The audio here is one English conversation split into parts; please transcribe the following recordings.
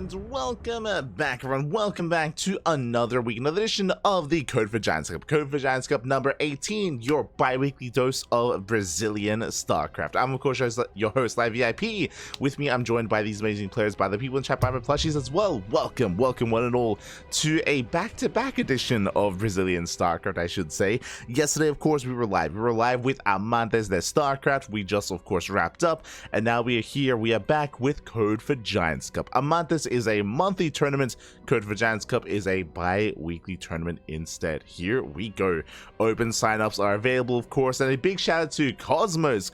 And welcome back, everyone. Welcome back to another week, another edition of the Code for Giants Cup. Code for Giants Cup number 18, your bi-weekly dose of Brazilian StarCraft. I'm, of course, your host, Live VIP. With me, I'm joined by these amazing players, by the people in chat, by my plushies as well. Welcome one and all to a back-to-back edition of Brazilian StarCraft, I should say. Yesterday, of course, we were live. We were live with Amantes de StarCraft. We just, of course, wrapped up, and now we are here. We are back with Code for Giants Cup. Amantes is a monthly tournament. Code for Giants Cup is a bi-weekly tournament instead. Here we go. Open signups are available, of course, and a big shout out to Cosmos,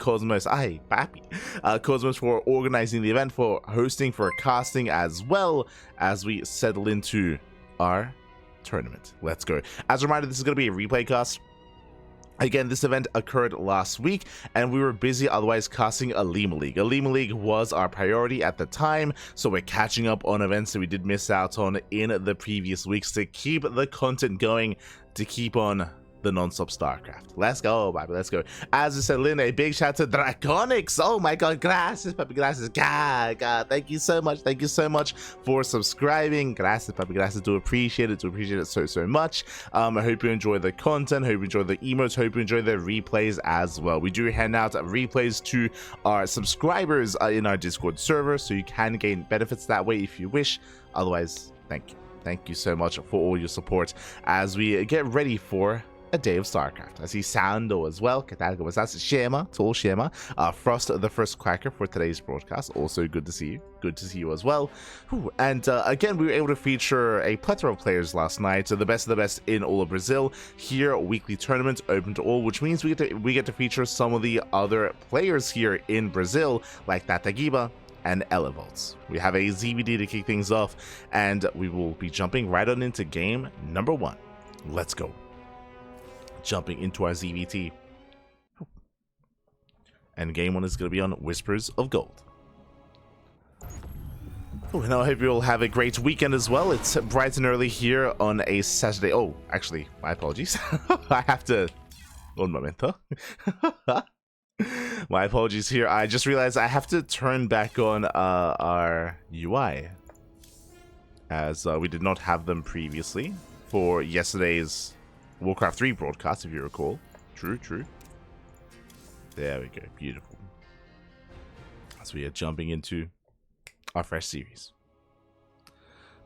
aye, papi. Cosmos for organizing the event, for hosting, for casting, as well as we settle into our tournament. Let's go. As a reminder, this is going to be a replay cast. Again, this event occurred last week, and we were busy otherwise casting Alima League. Alima League was our priority at the time, so we're catching up on events that we did miss out on in the previous weeks to keep the content going, to keep on the non-stop StarCraft. Let's go, baby, let's go. As I said, Lynn, a big shout out to Draconics. Oh my god, gracias, papi, gracias. God, thank you so much for subscribing. Gracias, papi, gracias. Do appreciate it so much. I hope you enjoy the content, hope you enjoy the emotes, hope you enjoy the replays as well. We do hand out replays to our subscribers in our Discord server, so you can gain benefits that way if you wish. Otherwise, thank you so much for all your support as we get ready for a day of StarCraft. I see Sando as well. Tatagiba, that's Shema, to all Shema. Frost, the first cracker for today's broadcast. Also good to see you. Good to see you as well. And again, we were able to feature a plethora of players last night. So the best of the best in all of Brazil. Here, weekly tournament open to all, which means we get to feature some of the other players here in Brazil, like Tatagiba and Elivolts. We have a ZvT to kick things off, and we will be jumping right on into game number 1. Let's go. Jumping into our ZvT. And game 1 is going to be on Whispers of Gold. And I hope you'll have a great weekend as well. It's bright and early here on a Saturday. Oh, actually, my apologies. I have to... Un momento. My apologies here. I just realized I have to turn back on our UI, as we did not have them previously for yesterday's Warcraft 3 broadcast, if you recall. True. There we go. Beautiful. As we are jumping into our fresh series.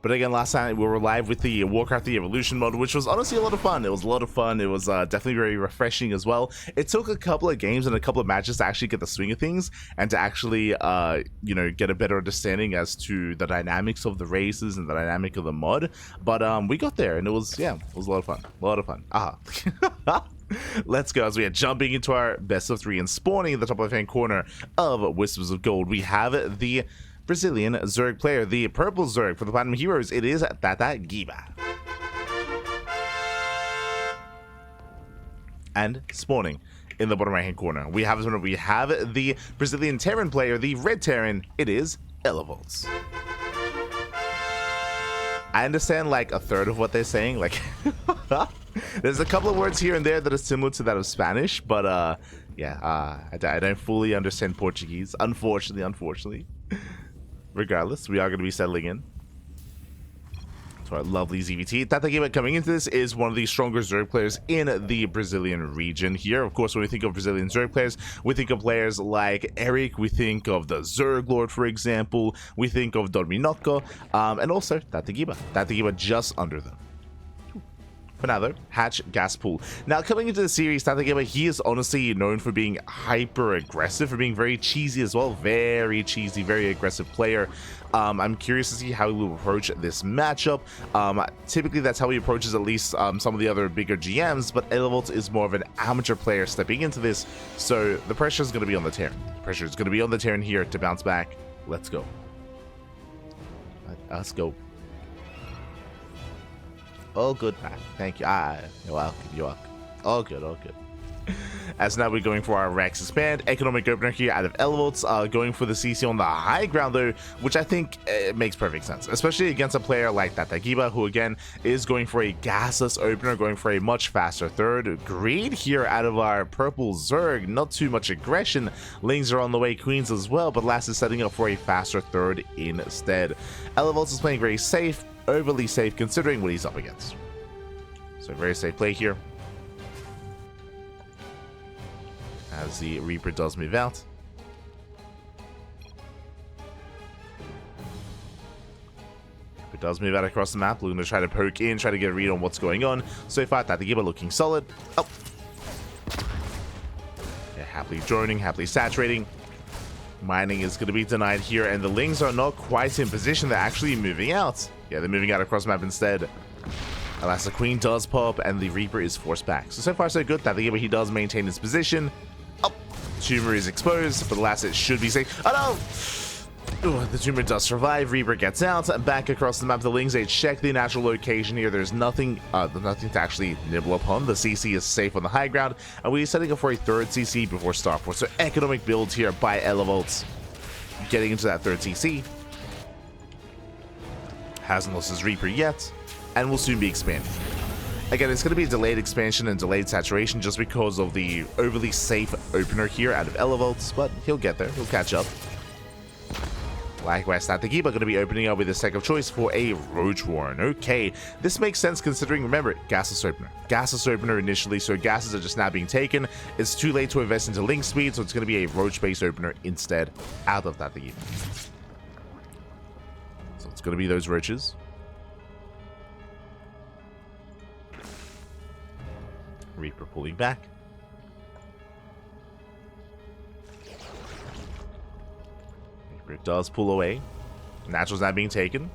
But again, last time we were live with the Warcraft the Evolution mode, which was honestly a lot of fun. It was a lot of fun. It was definitely very refreshing as well. It took a couple of games and a couple of matches to actually get the swing of things and to actually, you know, get a better understanding as to the dynamics of the races and the dynamic of the mod. But we got there, and it was, yeah, it was a lot of fun. A lot of fun. Let's go as we are jumping into our best of 3 and spawning in the top left-hand corner of Whispers of Gold. We have the Brazilian Zerg player, the purple Zerg for the Platinum Heroes. It is Tatagiba. And spawning in the bottom right hand corner, we have the Brazilian Terran player, the red Terran. It is Elivolts. I understand like a third of what they're saying. Like, there's a couple of words here and there that are similar to that of Spanish, but yeah, I don't fully understand Portuguese, unfortunately. Regardless, we are going to be settling in to our lovely ZvT. Tatagiba coming into this is one of the stronger Zerg players in the Brazilian region here. Of course, when we think of Brazilian Zerg players, we think of players like Eric, we think of the Zerg Lord, for example, we think of Dorminocco, and also Tatagiba. Tatagiba just under them. For now, though, Hatch Gas Pool. Now, coming into the series, Tatagiba, he is honestly known for being hyper aggressive, for being very cheesy as well. Very cheesy, very aggressive player. I'm curious to see how he will approach this matchup. Typically, that's how he approaches at least some of the other bigger GMs, but Elivolts is more of an amateur player stepping into this, so the pressure is going to be on the Terran. The pressure is going to be on the Terran here to bounce back. Let's go. Let's go. All good, man. Thank you. You're welcome. All good. As now we're going for our Rex Expand, Economic Opener here out of Elivolts, going for the CC on the high ground though, which I think makes perfect sense, especially against a player like Tatagiba, who again is going for a gasless opener, going for a much faster third. Greed here out of our purple Zerg, not too much aggression. Lings are on the way, Queens as well, but Last is setting up for a faster third instead. Elivolts is playing very safe, overly safe considering what he's up against. So very safe play here. As the Reaper does move out. Reaper does move out across the map. Looking to try to poke in, try to get a read on what's going on. So far, Tatagiba looking solid. Oh. Yeah, happily droning, happily saturating. Mining is going to be denied here, and the Lings are not quite in position. They're actually moving out. Yeah, they're moving out across the map instead. Alas, the Queen does pop, and the Reaper is forced back. So far, so good. Tatagiba, he does maintain his position. Oh, Tumor is exposed, but alas, it should be safe. Oh no! Ooh, the Tumor does survive. Reaper gets out. Back across the map, the Lings, they check the natural location here. There's nothing to actually nibble upon. The CC is safe on the high ground, and we're setting up for a third CC before Starport. So economic build here by Elivolts. Getting into that third CC. Hasn't lost his Reaper yet, and will soon be expanded. Again, it's going to be a delayed expansion and delayed saturation just because of the overly safe opener here out of Elivolts, but he'll get there. He'll catch up. Likewise, Tatagiba going to be opening up with his second choice for a Roach Warren. Okay, this makes sense considering, remember, gasless opener. Gasless opener initially, so gases are just now being taken. It's too late to invest into link speed, so it's going to be a Roach-based opener instead out of Tatagiba. So it's going to be those Roaches. Reaper pulling back. Reaper does pull away. Natural's now being taken.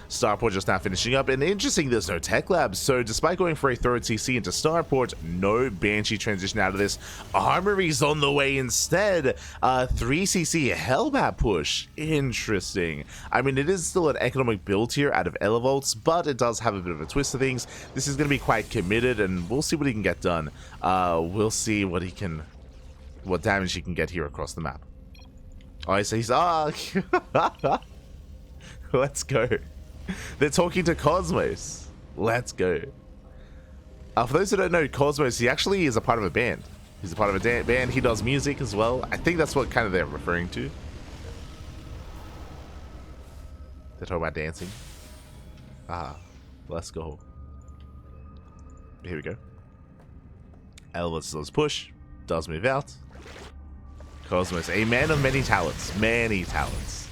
Starport just now finishing up, and interesting, there's no tech labs, so despite going for a third CC into Starport, no Banshee transition out of this. Armory's on the way instead. 3cc Hellbat push. Interesting. I mean, it is still an economic build here out of Elivolts, but it does have a bit of a twist to things. This is going to be quite committed, and we'll see what he can get done. We'll see what damage he can get here across the map. Oh, he's let's go. They're talking to Cosmos. Let's go. For those who don't know, Cosmos, he actually is a part of a band. He's a part of a band. He does music as well. I think that's what kind of they're referring to. They're talking about dancing. Let's go. Here we go. Elvis does push. Does move out. Cosmos, a man of many talents. Many talents.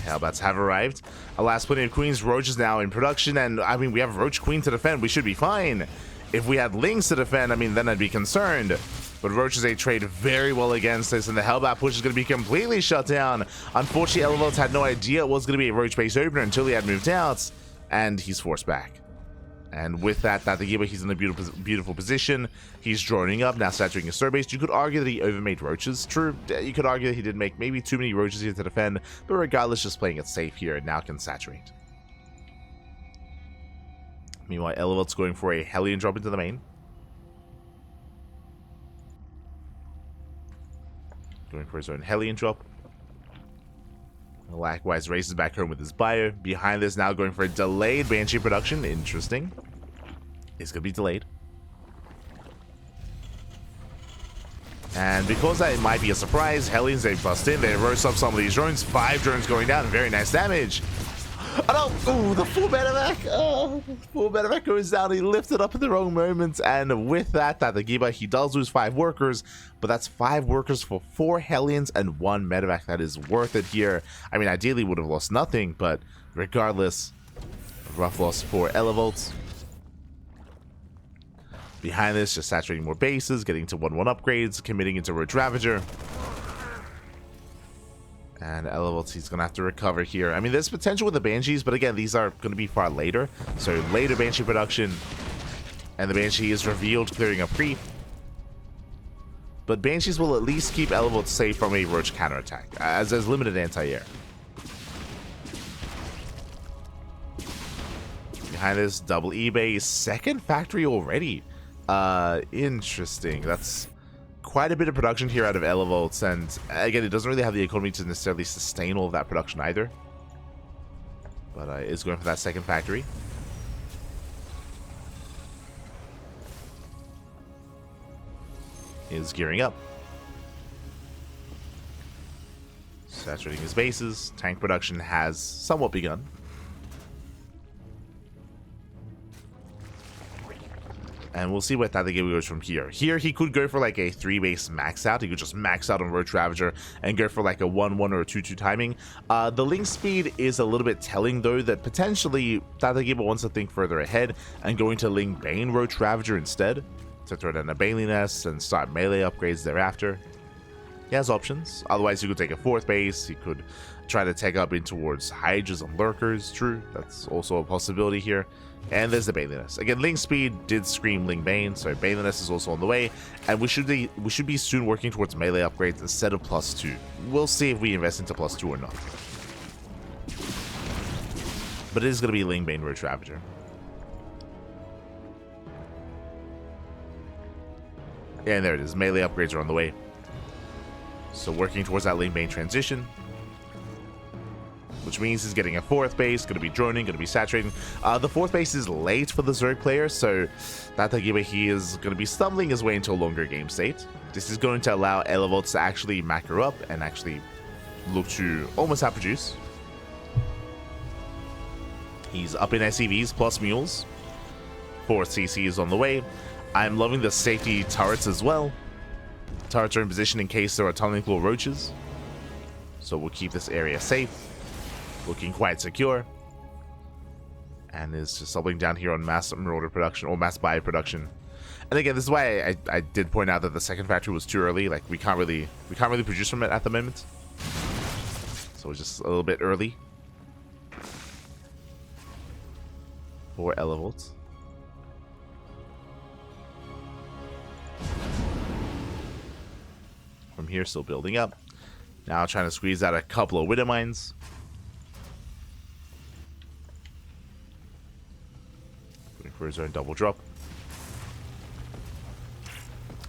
Hellbats have arrived. Alas, plenty of Queens. Roach is now in production, and I mean, we have Roach Queen to defend. We should be fine. If we had Lings to defend, I mean, then I'd be concerned. But Roach is a trade very well against this, and the Hellbat push is going to be completely shut down. Unfortunately, Elivolts had no idea it was going to be a Roach-based opener until he had moved out, and he's forced back. And with that, Tatagiba, he's in a beautiful position. He's droning up, now saturating his base. You could argue that he overmade Roaches. True, you could argue that he did make maybe too many Roaches here to defend, but regardless, just playing it safe here and now can saturate. Meanwhile, Elivolt's going for a Hellion drop into the main. Going for his own Hellion drop. Likewise, races back home with his bio. Behind this, now going for a delayed Banshee production. Interesting. It's going to be delayed. And because that might be a surprise, Hellions, they bust in. They roast up some of these drones. 5 drones going down. Very nice damage. Oh no! Ooh, the full medevac! Oh, full medevac goes down. He lifted up at the wrong moment, and with that, Tatagiba, he does lose 5 workers, but that's 5 workers for 4 Hellions and 1 medevac. That is worth it here. I mean, ideally would have lost nothing, but regardless, rough loss for Elivolts. Behind this, just saturating more bases, getting to 1-1 upgrades, committing into Roach Ravager. And Elivolts, he's going to have to recover here. I mean, there's potential with the Banshees, but again, these are going to be far later. So later Banshee production. And the Banshee is revealed, clearing a creep. But Banshees will at least keep Elivolts safe from a Roach counterattack, as there's limited anti-air. Behind this, double eBay, second factory already. Interesting. That's quite a bit of production here out of Elivolts, and again, it doesn't really have the economy to necessarily sustain all of that production either. But it's going for that second factory. Is gearing up. Saturating his bases. Tank production has somewhat begun. And we'll see where Tatagiba goes from here. Here, he could go for like a 3-base max out. He could just max out on Roach Ravager and go for like a 1-1 or a 2-2 timing. The link speed is a little bit telling, though, that potentially Tatagiba wants to think further ahead and going to Ling Bane Roach Ravager instead to throw down a Bailey Nest and start melee upgrades thereafter. He has options. Otherwise, he could take a 4th base. He could try to take up in towards Hydras and Lurkers. True, that's also a possibility here. And there's the Bailey Nest. Again, Ling Speed did scream Ling Bane, so Bailey Nest is also on the way. And we should be soon working towards melee upgrades instead of +2. We'll see if we invest into +2 or not. But it is going to be Ling Bane Roach Ravager. Yeah, and there it is. Melee upgrades are on the way. So working towards that Ling Bane transition. Which means he's getting a 4th base, going to be droning, going to be saturating. The 4th base is late for the Zerg player, so Tatagiba, he is going to be stumbling his way into a longer game state. This is going to allow Elivolts to actually macro up and actually look to almost outproduce. He's up in SCVs plus mules. 4 CC is on the way. I'm loving the safety turrets as well. Turrets are in position in case there are tunneling claw roaches. So we'll keep this area safe. Looking quite secure. And is just doubling down here on mass marauder production or mass buy production. And again, this is why I did point out that the second factory was too early. Like we can't really produce from it at the moment. So it's just a little bit early for Elivolts. From here, still building up. Now trying to squeeze out a couple of Widow Mines. For his own double drop.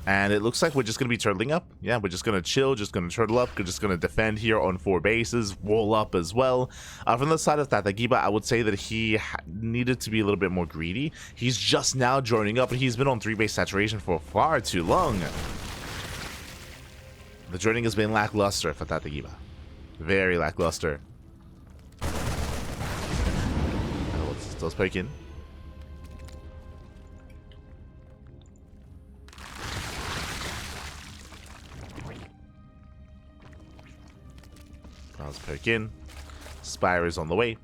And it looks like we're just going to be turtling up. Yeah, we're just going to chill, just going to turtle up. We're just going to defend here on 4 bases, wall up as well. From the side of Tatagiba, I would say that he needed to be a little bit more greedy. He's just now joining up, and he's been on 3-base saturation for far too long. The joining has been lackluster for Tatagiba. Very lackluster. Let's poke in. Let's poke in. Spire is on the way.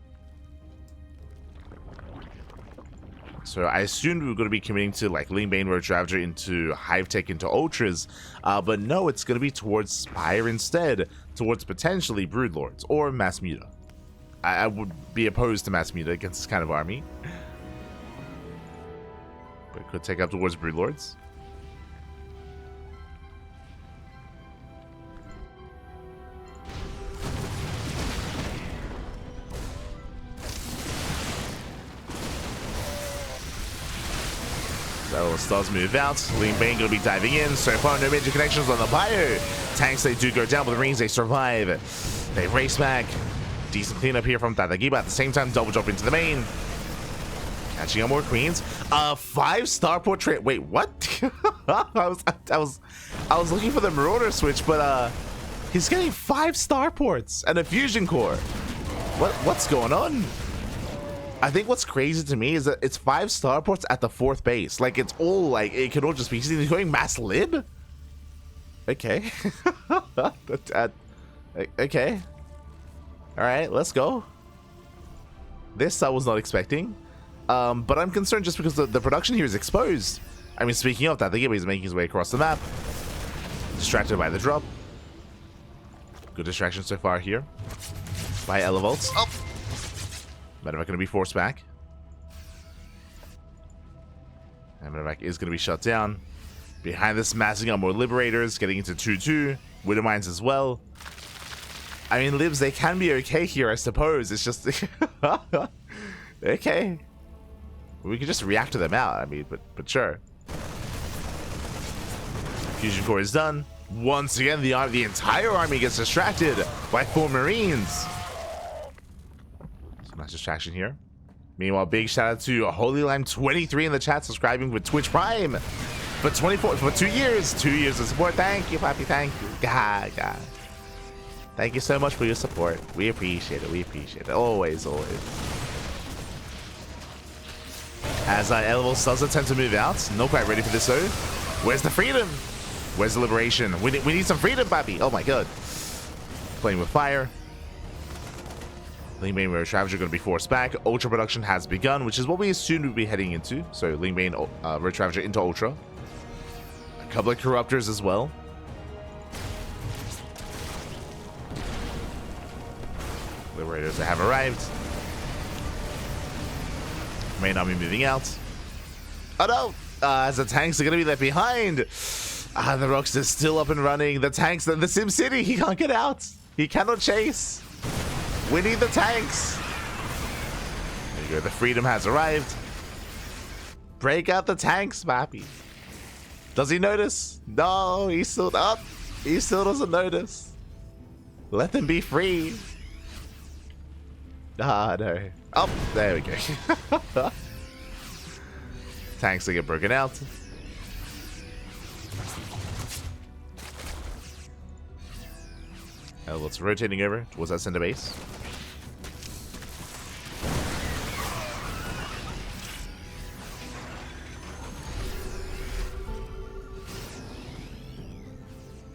So I assumed we were going to be committing to like Ling Bane Roach Ravager into Hive Tech into Ultras. But no, it's going to be towards Spire instead. Towards potentially Broodlords or Mass Muta. I would be opposed to Mass Muta against this kind of army. But it could take up towards Broodlords. So stars move out. Ling Bane going to be diving in. So far, no major connections on the bio. Tanks, they do go down, but the rings, they survive. They race back. Decent cleanup here from Tatagiba. At the same time, double drop into the main. Catching up more queens. 5 starport trade. Wait, what? I was looking for the Marauder switch, but he's getting 5 starports and a fusion core. What's going on? I think what's crazy to me is that it's 5 starports at the 4th base. Like, it's all like, it could all just be, he's going mass lib? Okay. Okay. Alright, let's go. This I was not expecting. But I'm concerned just because the production here is exposed. I mean, speaking of that, the Tatagiba is making his way across the map. Distracted by the drop. Good distraction so far here. By Elivolts. Oh! Medevac going to be forced back. And Medevac is going to be shut down. Behind this, massing out more Liberators, getting into 2-2. Widow Mines as well. I mean, Libs, they can be okay here, I suppose. It's just... okay. We can just react to them out, I mean, but sure. Fusion core is done. Once again, the entire army gets distracted by 4 Marines. Some nice distraction here. Meanwhile, big shout out to Holy Lime 23 in the chat, subscribing with Twitch Prime for 2 years. 2 years of support. Thank you, Papi. Thank you. God. Thank you so much for your support. We appreciate it. We appreciate it. Always, always. As Elivolts does attempt to move out. Not quite ready for this though. Where's the freedom? Where's the liberation? We need some freedom, Papi. Oh my god. Playing with fire. Lingbane Road Ravager going to be forced back. Ultra production has begun, which is what we assumed we'd be heading into. So Lingbane Road Ravager into Ultra. A couple of Corruptors as well. Liberators that have arrived. May not be moving out. Oh no! As the tanks are going to be left behind. The Rocks is still up and running. The tanks in the Sim City, he can't get out. He cannot chase. We need the tanks. There you go. The freedom has arrived. Break out the tanks, Mappy. Does he notice? No, he's still up. He still doesn't notice. Let them be free. Ah, no. Oh, there we go. Tanks that get broken out. Elivolts rotating over towards that center base.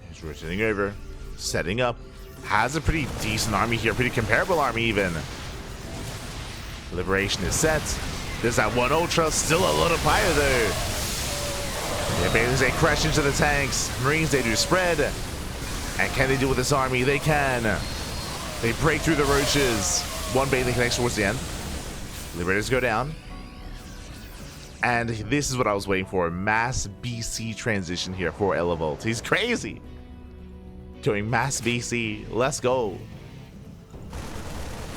He's rotating over, setting up. Has a pretty decent army here, pretty comparable army even. Liberation is set. There's that one Ultra, still a lot of fire though. Yeah, Bailey's they crash into the tanks. Marines, they do spread. And can they do with this army? They can. They break through the roaches. One Bailey connects towards the end. Liberators go down. And this is what I was waiting for. Mass BC transition here for Elivolts. He's crazy. Doing mass BC. Let's go.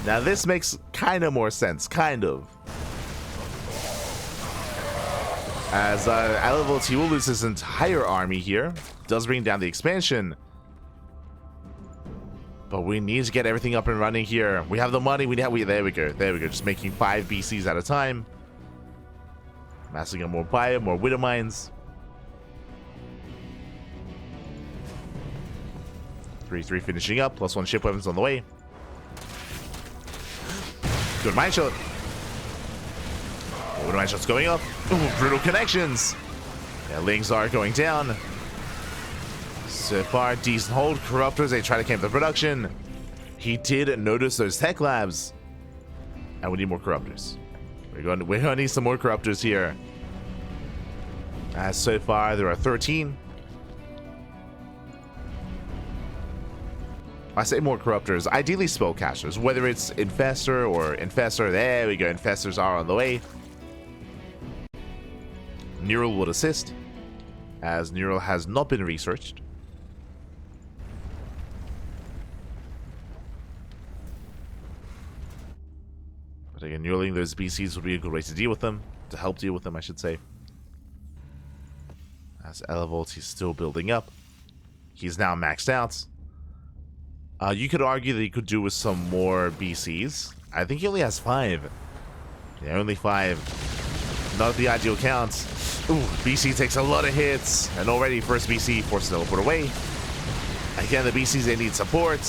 Now this makes kind of more sense. Kind of. As Elivolts, he will lose his entire army here. Does bring down the expansion. But we need to get everything up and running here. We have the money. There we go. There we go. Just making 5 BCs at a time. Massing up more bio, more Widow Mines. 3-3 finishing up. +1 ship weapons on the way. Good mine shot. Widow Mine shots going up. Ooh, brutal connections. Yeah, Lings are going down. So far, decent hold. Corruptors, they try to camp the production. He did notice those tech labs. And we need more Corruptors. We're gonna need some more Corruptors here. As so far, there are 13. I say more Corruptors, ideally Spellcasters, whether it's Infestor or Infestor. There we go, Infestors are on the way. Neural would assist, as Neural has not been researched. But again, Neuraling those BCs would be a good way to deal with them, to help deal with them, I should say. As Elivolts, he's still building up. He's now maxed out. You could argue that he could do with some more BCs. I think he only has 5. Yeah, only 5. Not the ideal count. Ooh, BC takes a lot of hits. And already first BC forces to teleport away. Again, the BCs, they need support.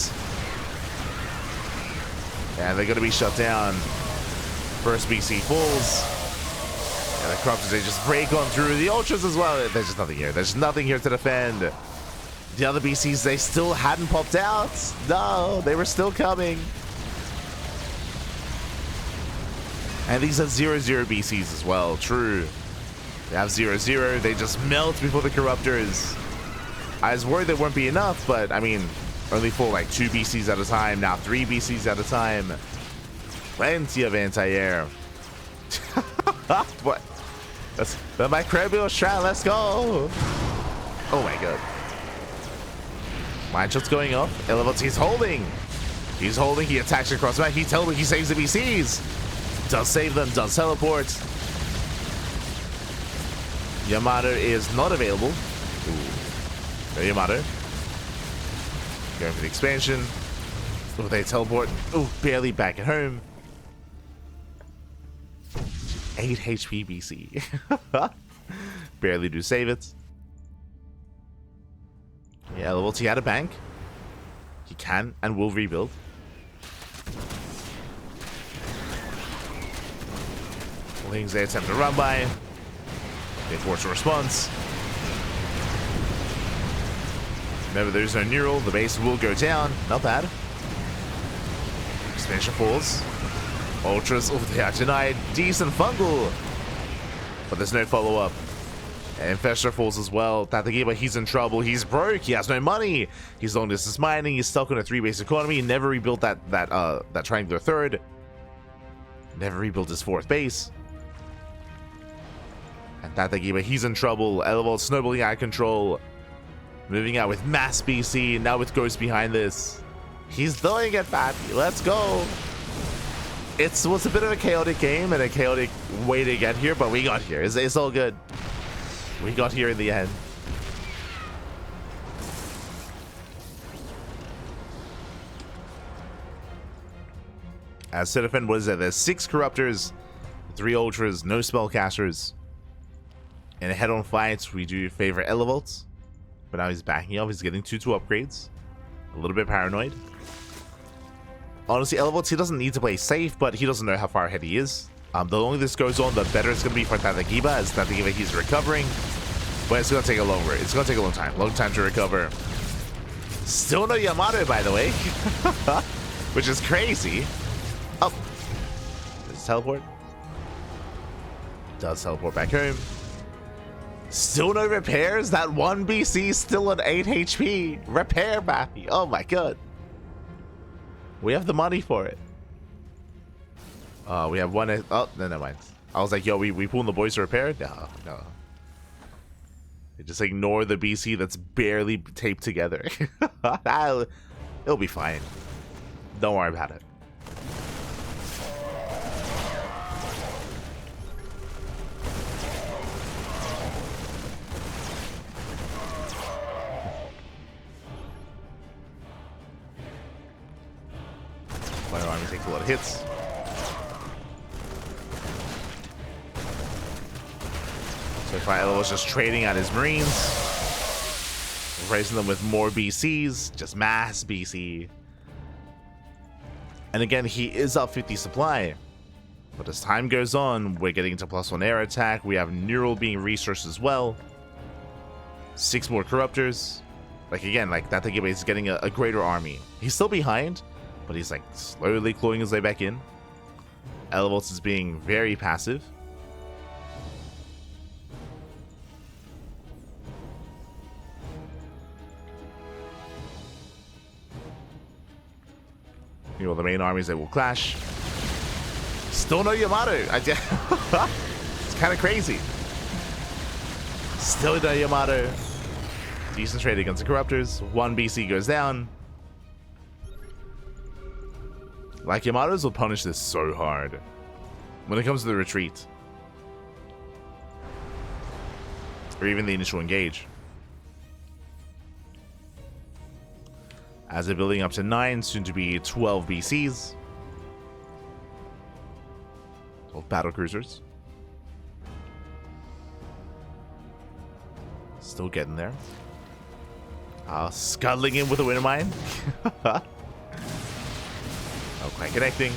And they're going to be shut down. First BC falls. And the Corruptors, they just break on through. The Ultras as well. There's just nothing here. There's nothing here to defend. The other BCs, they still hadn't popped out. No, they were still coming. And these are 0-0 BCs as well. True. They have 0-0. They just melt before the Corruptors. I was worried there wouldn't be enough, but I mean, only for like 2 BCs at a time. Now 3 BCs at a time. Plenty of anti-air. What? That's the microbial strat. Let's go. Oh my god. Mine shot's going off. Elivolts, he's holding. He's holding. He attacks across the back. He saves the BCs. Does save them. Does teleport. Yamato is not available. Ooh. No Yamato. Going for the expansion. Oh, they teleport. Oh, barely back at home. 8 HP BC. Barely do save it. Yeah, Elivolts, he had a bank. He can and will rebuild. Things they attempt to run by. They force a response. Remember, there's no neural. The base will go down. Not bad. Expansion falls. Ultras, oh, they are denied. Decent fungal. But there's no follow-up. And Infestor falls as well. Tatagiba, he's in trouble. He's broke. He has no money. He's long distance mining. He's stuck on a 3-base economy. He never rebuilt that triangular third. Never rebuilt his 4th base. And Tatagiba, he's in trouble. Elivolts snowballing out of control. Moving out with mass BC. Now with Ghost behind this. He's doing it, Fatty. Let's go. It was a bit of a chaotic game and a chaotic way to get here, but we got here. It's all good. We got here in the end. As to defend, what is it? There's 6 Corruptors, 3 Ultras, no Spellcasters. In a head-on fight, we do favor Elivolts. But now he's backing off. He's getting 2-2 upgrades. A little bit paranoid. Honestly, Elivolts, he doesn't need to play safe, but he doesn't know how far ahead he is. The longer this goes on, the better it's going to be for Tatagiba, as Tatagiba, he's recovering. But it's going to take a longer. It's going to take a long time. Long time to recover. Still no Yamato, by the way. Which is crazy. Oh. Does it teleport? Does teleport back home. Still no repairs? That 1 BC still at 8 HP. Repair, Matthew. Oh my god. We have the money for it. We have 1. Oh, no, never mind. I was like, yo, we pulling the boys to repair? No, no. You just ignore the BC that's barely taped together. It'll be fine. Don't worry about it. My army takes a lot of hits. So far, Elo was just trading out his Marines, replacing them with more BCs, just mass BC. And again, he is up 50 supply. But as time goes on, we're getting into +1 air attack. We have Neural being resourced as well. 6 more Corruptors. Like, again, like Tatagiba is getting a greater army. He's still behind, but he's like slowly clawing his way back in. Elivolts is being very passive. You know, the main armies that will clash. Still no Yamato. It's kind of crazy. Still no Yamato. Decent trade against the Corruptors. 1 BC goes down. Like, Yamatos will punish this so hard when it comes to the retreat. Or even the initial engage. As they're building up to 9, soon to be 12 BCs. 12 battle cruisers. Still getting there. Scuttling in with a winter mine. Oh, quite connecting.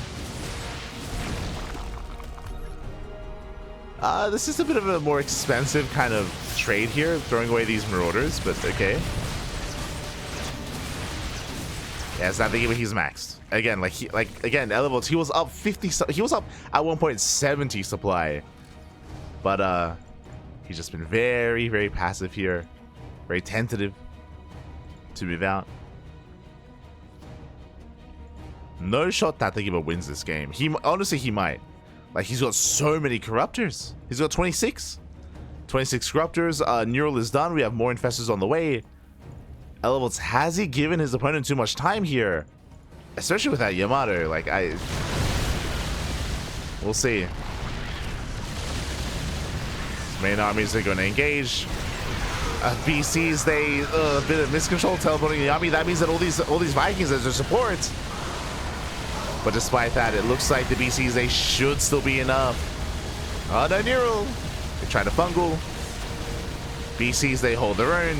This is a bit of a more expensive kind of trade here, throwing away these Marauders, but okay. Yeah, it's not the game he's maxed. Again, again, Elivolts, he was up 50, he was up at one point 70 supply. But he's just been very, very passive here. Very tentative to move out. No shot Tatagiba wins this game. Honestly, he might. Like, he's got so many Corruptors. He's got 26. 26 Corruptors. Neural is done. We have more Infestors on the way. Elivolts, has he given his opponent too much time here? Especially with that Yamato. Like, we'll see. Main armies are going to engage. BCs, they a bit of miscontrol teleporting the army. That means that all these Vikings as their support. But despite that, it looks like the BCs, they should still be enough. Oh no, Neural! They try to fungal. BCs, they hold their own.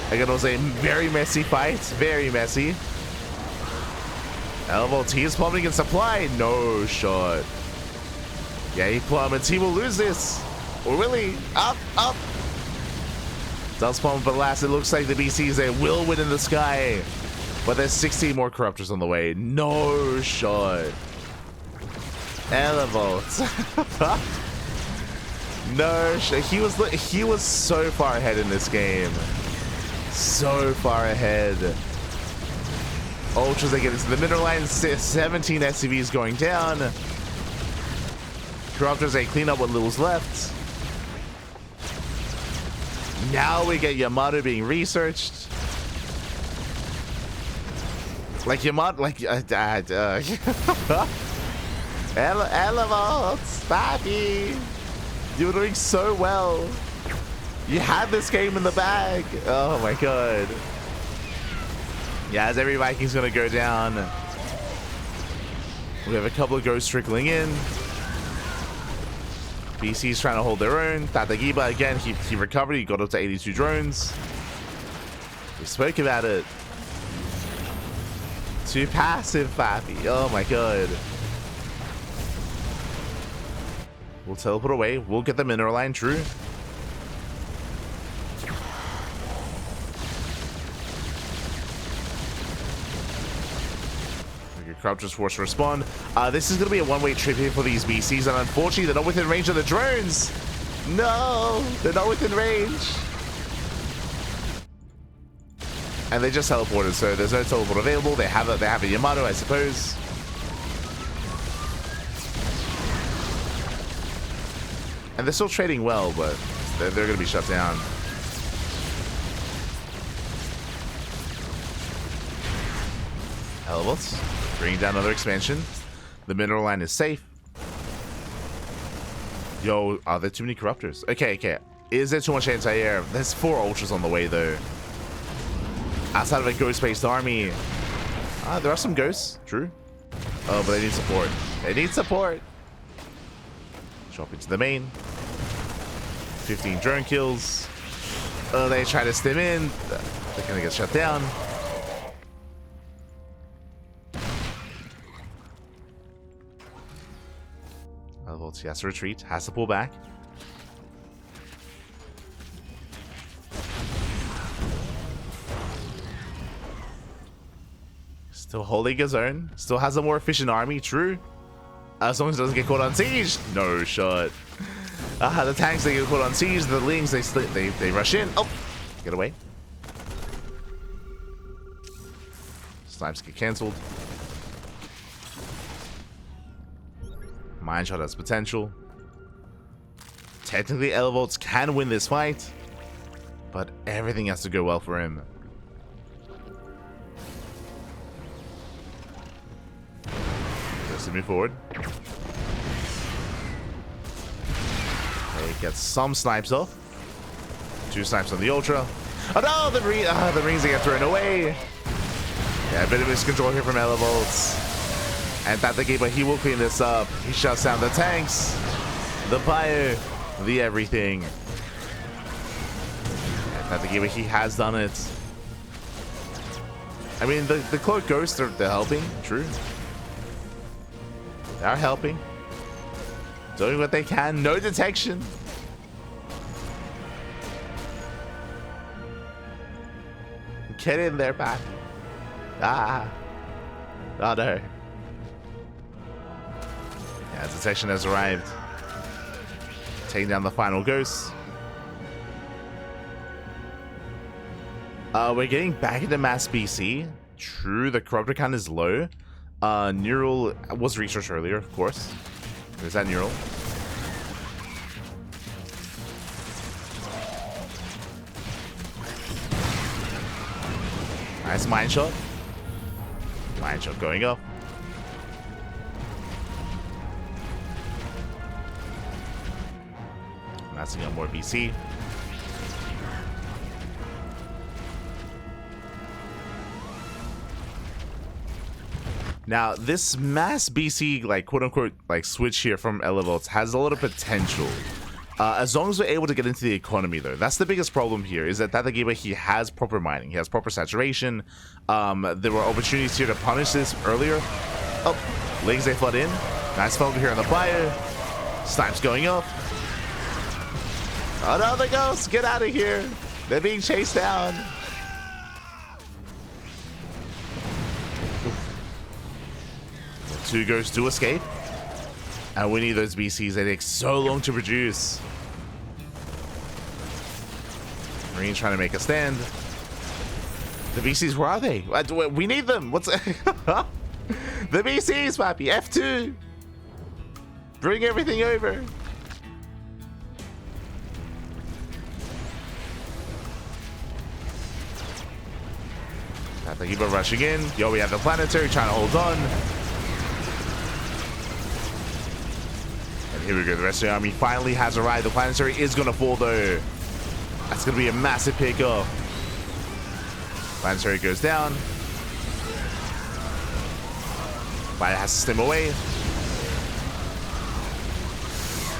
Again, it was a very messy fight. Very messy. Elivolts, he is plummeting in supply. No shot. Yeah, he plummets. He will lose this. Or will he? Up, up. Does plummet, but last, it looks like the BCs, they will win in the sky. But there's 16 more Corruptors on the way. No shot. Elivolts. No shot. He was so far ahead in this game. So far ahead. Ultras, they get into the middle line. 17 SCVs going down. Corruptors, they clean up what little's left. Now we get Yamato being researched. Like Yamato, like Elivolts, Papi, you were doing so well. You had this game in the bag. Oh my god. Yeah, as every Viking's gonna go down. We have a couple of ghosts trickling in. BC's trying to hold their own. Tatagiba, again, he recovered. He got up to 82 drones. We spoke about it. Too passive, Papi. Oh my god. We'll teleport away. We'll get the mineral line, true. Corruptors forced to respond. This is going to be a one-way trip here for these BCs, and unfortunately, they're not within range of the drones. No, they're not within range. And they just teleported, so there's no teleport available. They have a Yamato, I suppose. And they're still trading well, but they're going to be shut down. Elivolts bringing down another expansion. The mineral line is safe. Yo, are there too many Corruptors? Okay. Is there too much anti-air? There's 4 Ultras on the way, though. Outside of a ghost-based army. There are some ghosts, true. Oh, but they need support. They need support. Drop into the main. 15 drone kills. They try to stim in. They're gonna get shut down. Elivolts, he has to retreat, has to pull back. Still holding his own. Still has a more efficient army, true. As long as it doesn't get caught on siege. No shot. The tanks, they get caught on siege. The lings, they rush in. Oh, get away. Snipes get cancelled. Mine shot has potential. Technically, Elivolts can win this fight, but everything has to go well for him. Just to move forward. They get some snipes off. 2 snipes on the Ultra. Oh no, the rings they get thrown away. Yeah, a bit of miscontrol here from Elivolts. And Tatagiba, he will clean this up. He shuts down the tanks, the bio, the everything. And Tatagiba, he has done it. I mean, the Cloak Ghosts, they're helping, true. They are helping. Doing what they can. No detection. Get in there, Pat. Oh no. Yeah, detection has arrived. Taking down the final ghost. We're getting back into mass BC. True, the Corruptor count is low. Neural was researched earlier, of course. There's that Neural. Nice mine shot. Mine shot going up. Massing up more BC. Now, this mass BC, like, quote-unquote, like, switch here from Elivolts has a lot of potential. As long as we're able to get into the economy, though. That's the biggest problem here, is that Tatagiba, he has proper mining. He has proper saturation. There were opportunities here to punish this earlier. Oh, Legs, they flood in. Nice flood here on the fire. Snipes going up. Oh, no, the ghosts! Get out of here! They're being chased down. The 2 ghosts do escape. And we need those BCs. They take so long to produce. Marine's trying to make a stand. The BCs, where are they? We need them. What's the BCs, Pappy? F2. Bring everything over. Tatagiba rushing in. Yo, we have the planetary trying to hold on. And here we go. The rest of the army finally has arrived. The planetary is going to fall, though. That's going to be a massive pickup. Planetary goes down. Fire has to stem away.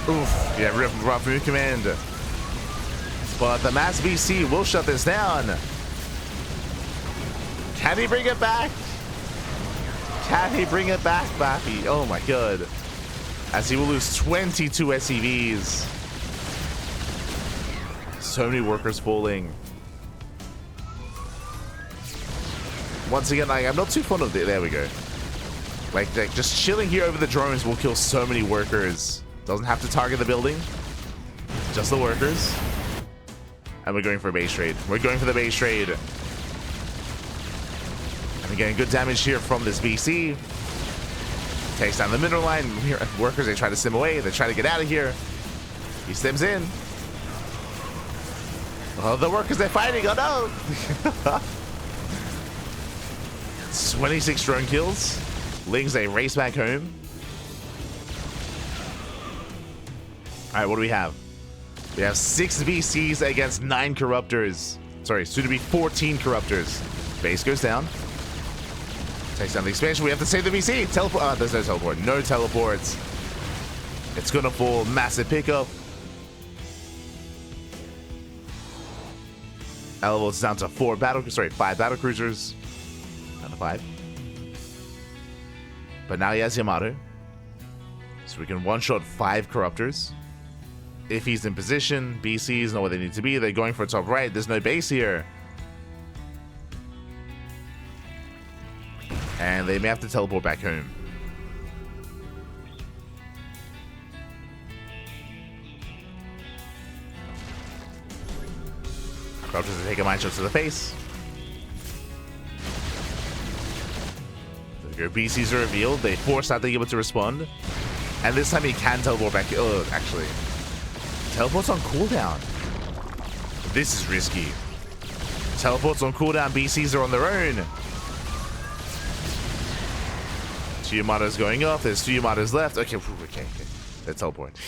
Oof. Yeah, rough move command. But the mass BC will shut this down. Can he bring it back? Can he bring it back, Bappy? Oh my god. As he will lose 22 SCVs. So many workers falling. Once again, like, I'm not too fond of it. There we go. Like, just chilling here over the drones will kill so many workers. Doesn't have to target the building. Just the workers. And we're going for a base trade. We're going for the base trade. And we're getting good damage here from this BC. Takes down the mineral line. Here, workers, they try to stim away. They try to get out of here. He stims in. Oh, the workers, they're fighting. Oh, no. 26 drone kills. Lings, they race back home. All right, what do we have? We have 6 VCs against 9 Corruptors. Sorry, soon to be 14 Corruptors. Base goes down. Takes down the expansion. We have to save the VC. Teleport. There's no teleport. No teleports. It's gonna fall. Massive pickup. Elivolts down to 5 battle cruisers. Down to 5. But now he has Yamato. So we can one-shot 5 Corruptors. If he's in position, BCs know where they need to be. They're going for top right. There's no base here. And they may have to teleport back home. Corruptors take a mine shot to the face. There we go. BCs are revealed. They force Tatagiba to respond. And this time he can teleport back. Oh, actually. Teleports on cooldown. This is risky. Teleports on cooldown. BCs are on their own. 2 Yamatos going off. There's 2 Yamatos left. Okay. They teleport.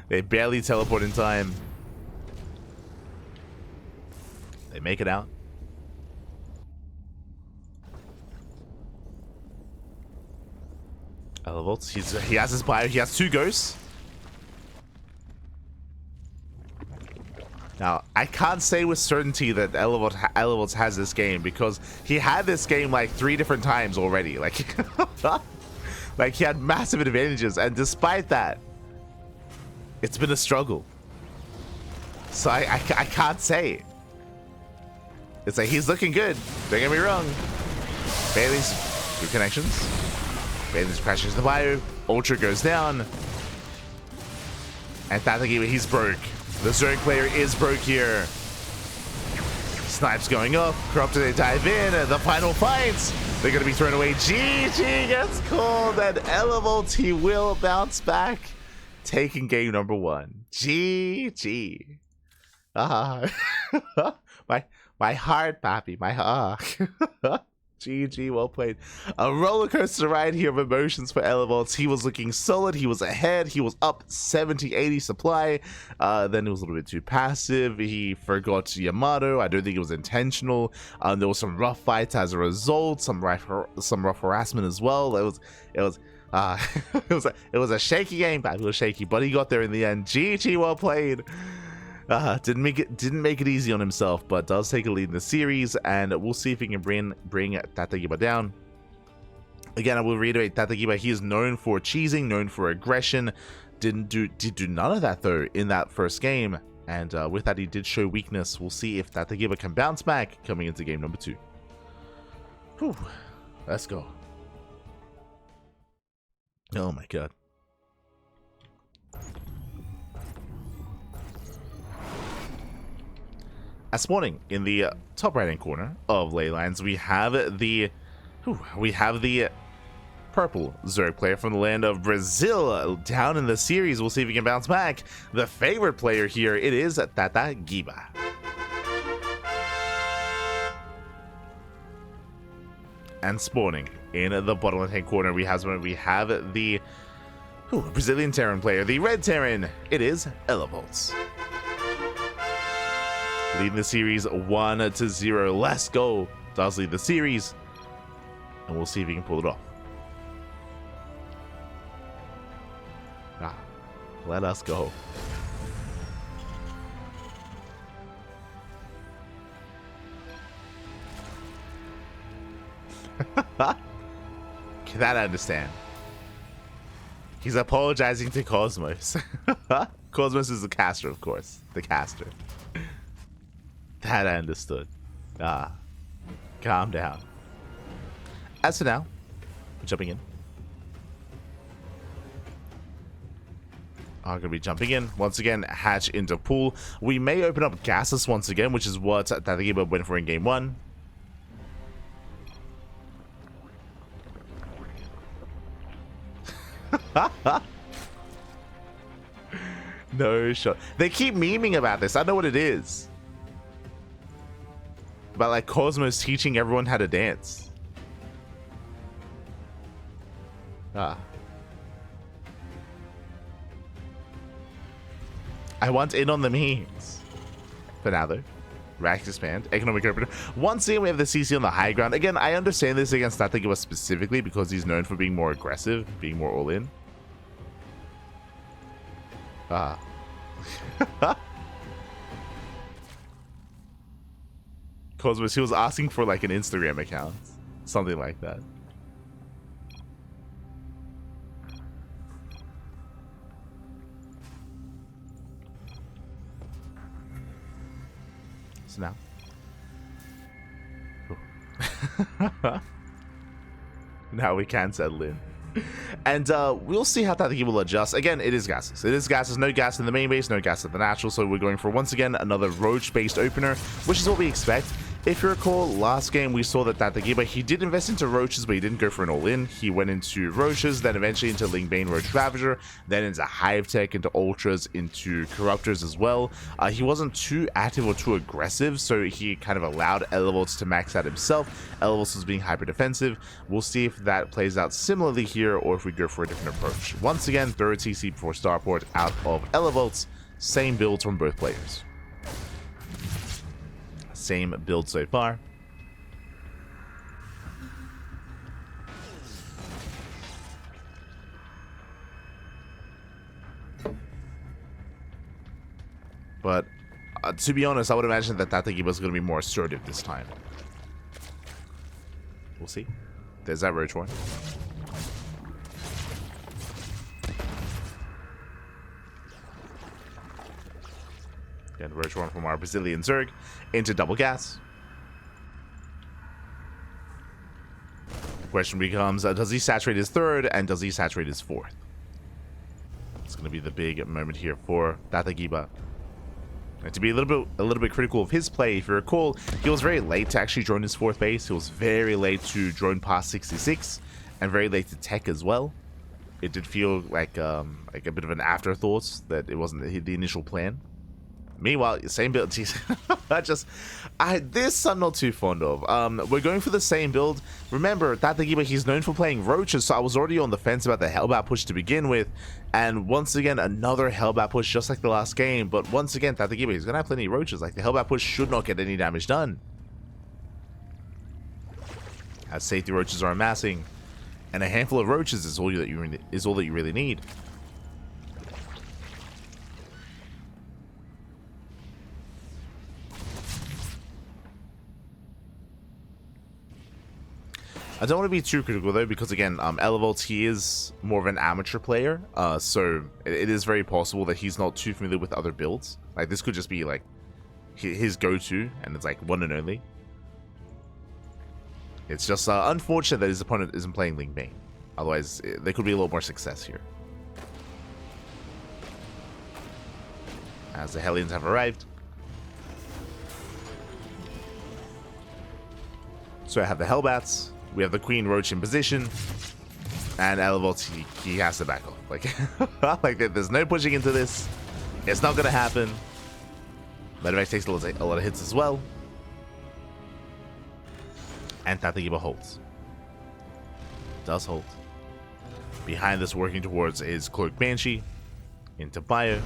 They barely teleport in time. They make it out. Elivolts. He has his bio. He has 2 ghosts. Now, I can't say with certainty that Elivolts has this game because he had this game like 3 different times already. Like, like he had massive advantages, and despite that, it's been a struggle. So I can't say. It's like he's looking good. Don't get me wrong. Bailey's good connections. Bailey's crashes the bio. Ultra goes down. And Tatagiba, he's broke. The Zerg player is broke here. Snipes going up. Corrupted, they dive in. The final fights. They're going to be thrown away. GG gets called. And Elivolts, he will bounce back. Taking game number 1. GG. My heart, Pappy. My heart. GG, well played. A roller coaster ride here of emotions for Elivolts. He was looking solid. He was ahead. He was up 70-80 supply. Then it was a little bit too passive. He forgot Yamato. I don't think it was intentional. There was some rough fights as a result. Some rough harassment as well. It was it was a shaky game. It was shaky, but he got there in the end. GG, well played. Didn't make it easy on himself, but does take a lead in the series, and we'll see if he can bring Tatagiba down. Again, I will reiterate, Tatagiba, he is known for cheesing, known for aggression. Did do none of that though in that first game, and with that he did show weakness. We'll see if Tatagiba can bounce back coming into game number 2. Whew. Let's go. Oh my god. As spawning in the top right hand corner of Leylines, we have the purple Zerg player from the land of Brazil down in the series. We'll see if he can bounce back. The favorite player here, it is Tatagiba. And spawning in the bottom left hand corner, we have the Brazilian Terran player, the red Terran. It is Elivolts. Leading the series 1-0. Let's go. Does lead the series. And we'll see if he can pull it off. Let us go. That I understand. He's apologizing to Cosmos. Cosmos is the caster, of course. The caster. That I understood. Calm down. As for now, jumping in. Are going to be jumping in. Once again, hatch into pool. We may open up gases once again, which is what Tatagiba went for in game 1. No shot. They keep memeing about this. I know what it is. About like Cosmos teaching everyone how to dance. I want in on the memes. For now though. Racks expand. Economic opener. Once again we have the CC on the high ground. Again, I understand this against Tatagiba specifically because he's known for being more aggressive, being more all in. Cosmos, he was asking for like an Instagram account. Something like that. So now. Now we can settle in. And we'll see how Tatagiba will adjust. Again, it is gases. It is gases. No gas in the main base, no gas at the natural. So we're going for, once again, another roach-based opener, which is what we expect. If you recall, last game we saw that Tatagiba, he did invest into roaches, but he didn't go for an all-in. He went into roaches, then eventually into Lingbane Roach Ravager, then into Hive Tech, into Ultras, into Corruptors as well. He wasn't too active or too aggressive, so he kind of allowed Elivolts to max out himself. Elivolts was being hyper-defensive. We'll see if that plays out similarly here, or if we go for a different approach. Once again, throw a TC before Starport out of Elivolts. Same builds from both players. Same build so far. But to be honest, I would imagine that Tatagiba is going to be more assertive this time. We'll see. There's that roach one. Again, roach one from our Brazilian Zerg into double gas. The question becomes, does he saturate his third, and does he saturate his fourth? It's going to be the big moment here for Tatagiba. And to be a little bit critical of his play, if you recall, he was very late to actually drone his fourth base. He was very late to drone past 66, and very late to tech as well. It did feel like a bit of an afterthought, that it wasn't the initial plan. Meanwhile, same build. Geez. This I'm not too fond of. We're going for the same build. Remember, Tatagiba, he's known for playing roaches, so I was already on the fence about the Hellbat push to begin with. And once again, another Hellbat push, just like the last game. But once again, Tatagiba, he's gonna have plenty of roaches. Like, the Hellbat push should not get any damage done, as safety roaches are amassing, and a handful of roaches is all that you really need. I don't want to be too critical though, because again, Elivolts, he is more of an amateur player, so it is very possible that he's not too familiar with other builds. Like, this could just be like his go-to, and it's like one and only. It's just unfortunate that his opponent isn't playing Ling Bane. Otherwise, there could be a lot more success here. As the Hellions have arrived. So I have the Hellbats. We have the Queen Roach in position, and Elivolts, he has to back off. Like, there's no pushing into this. It's not gonna happen. Medevac takes a lot of hits as well, and Tatagiba holds. Does hold. Behind this, working towards is Cloak Banshee into Bio.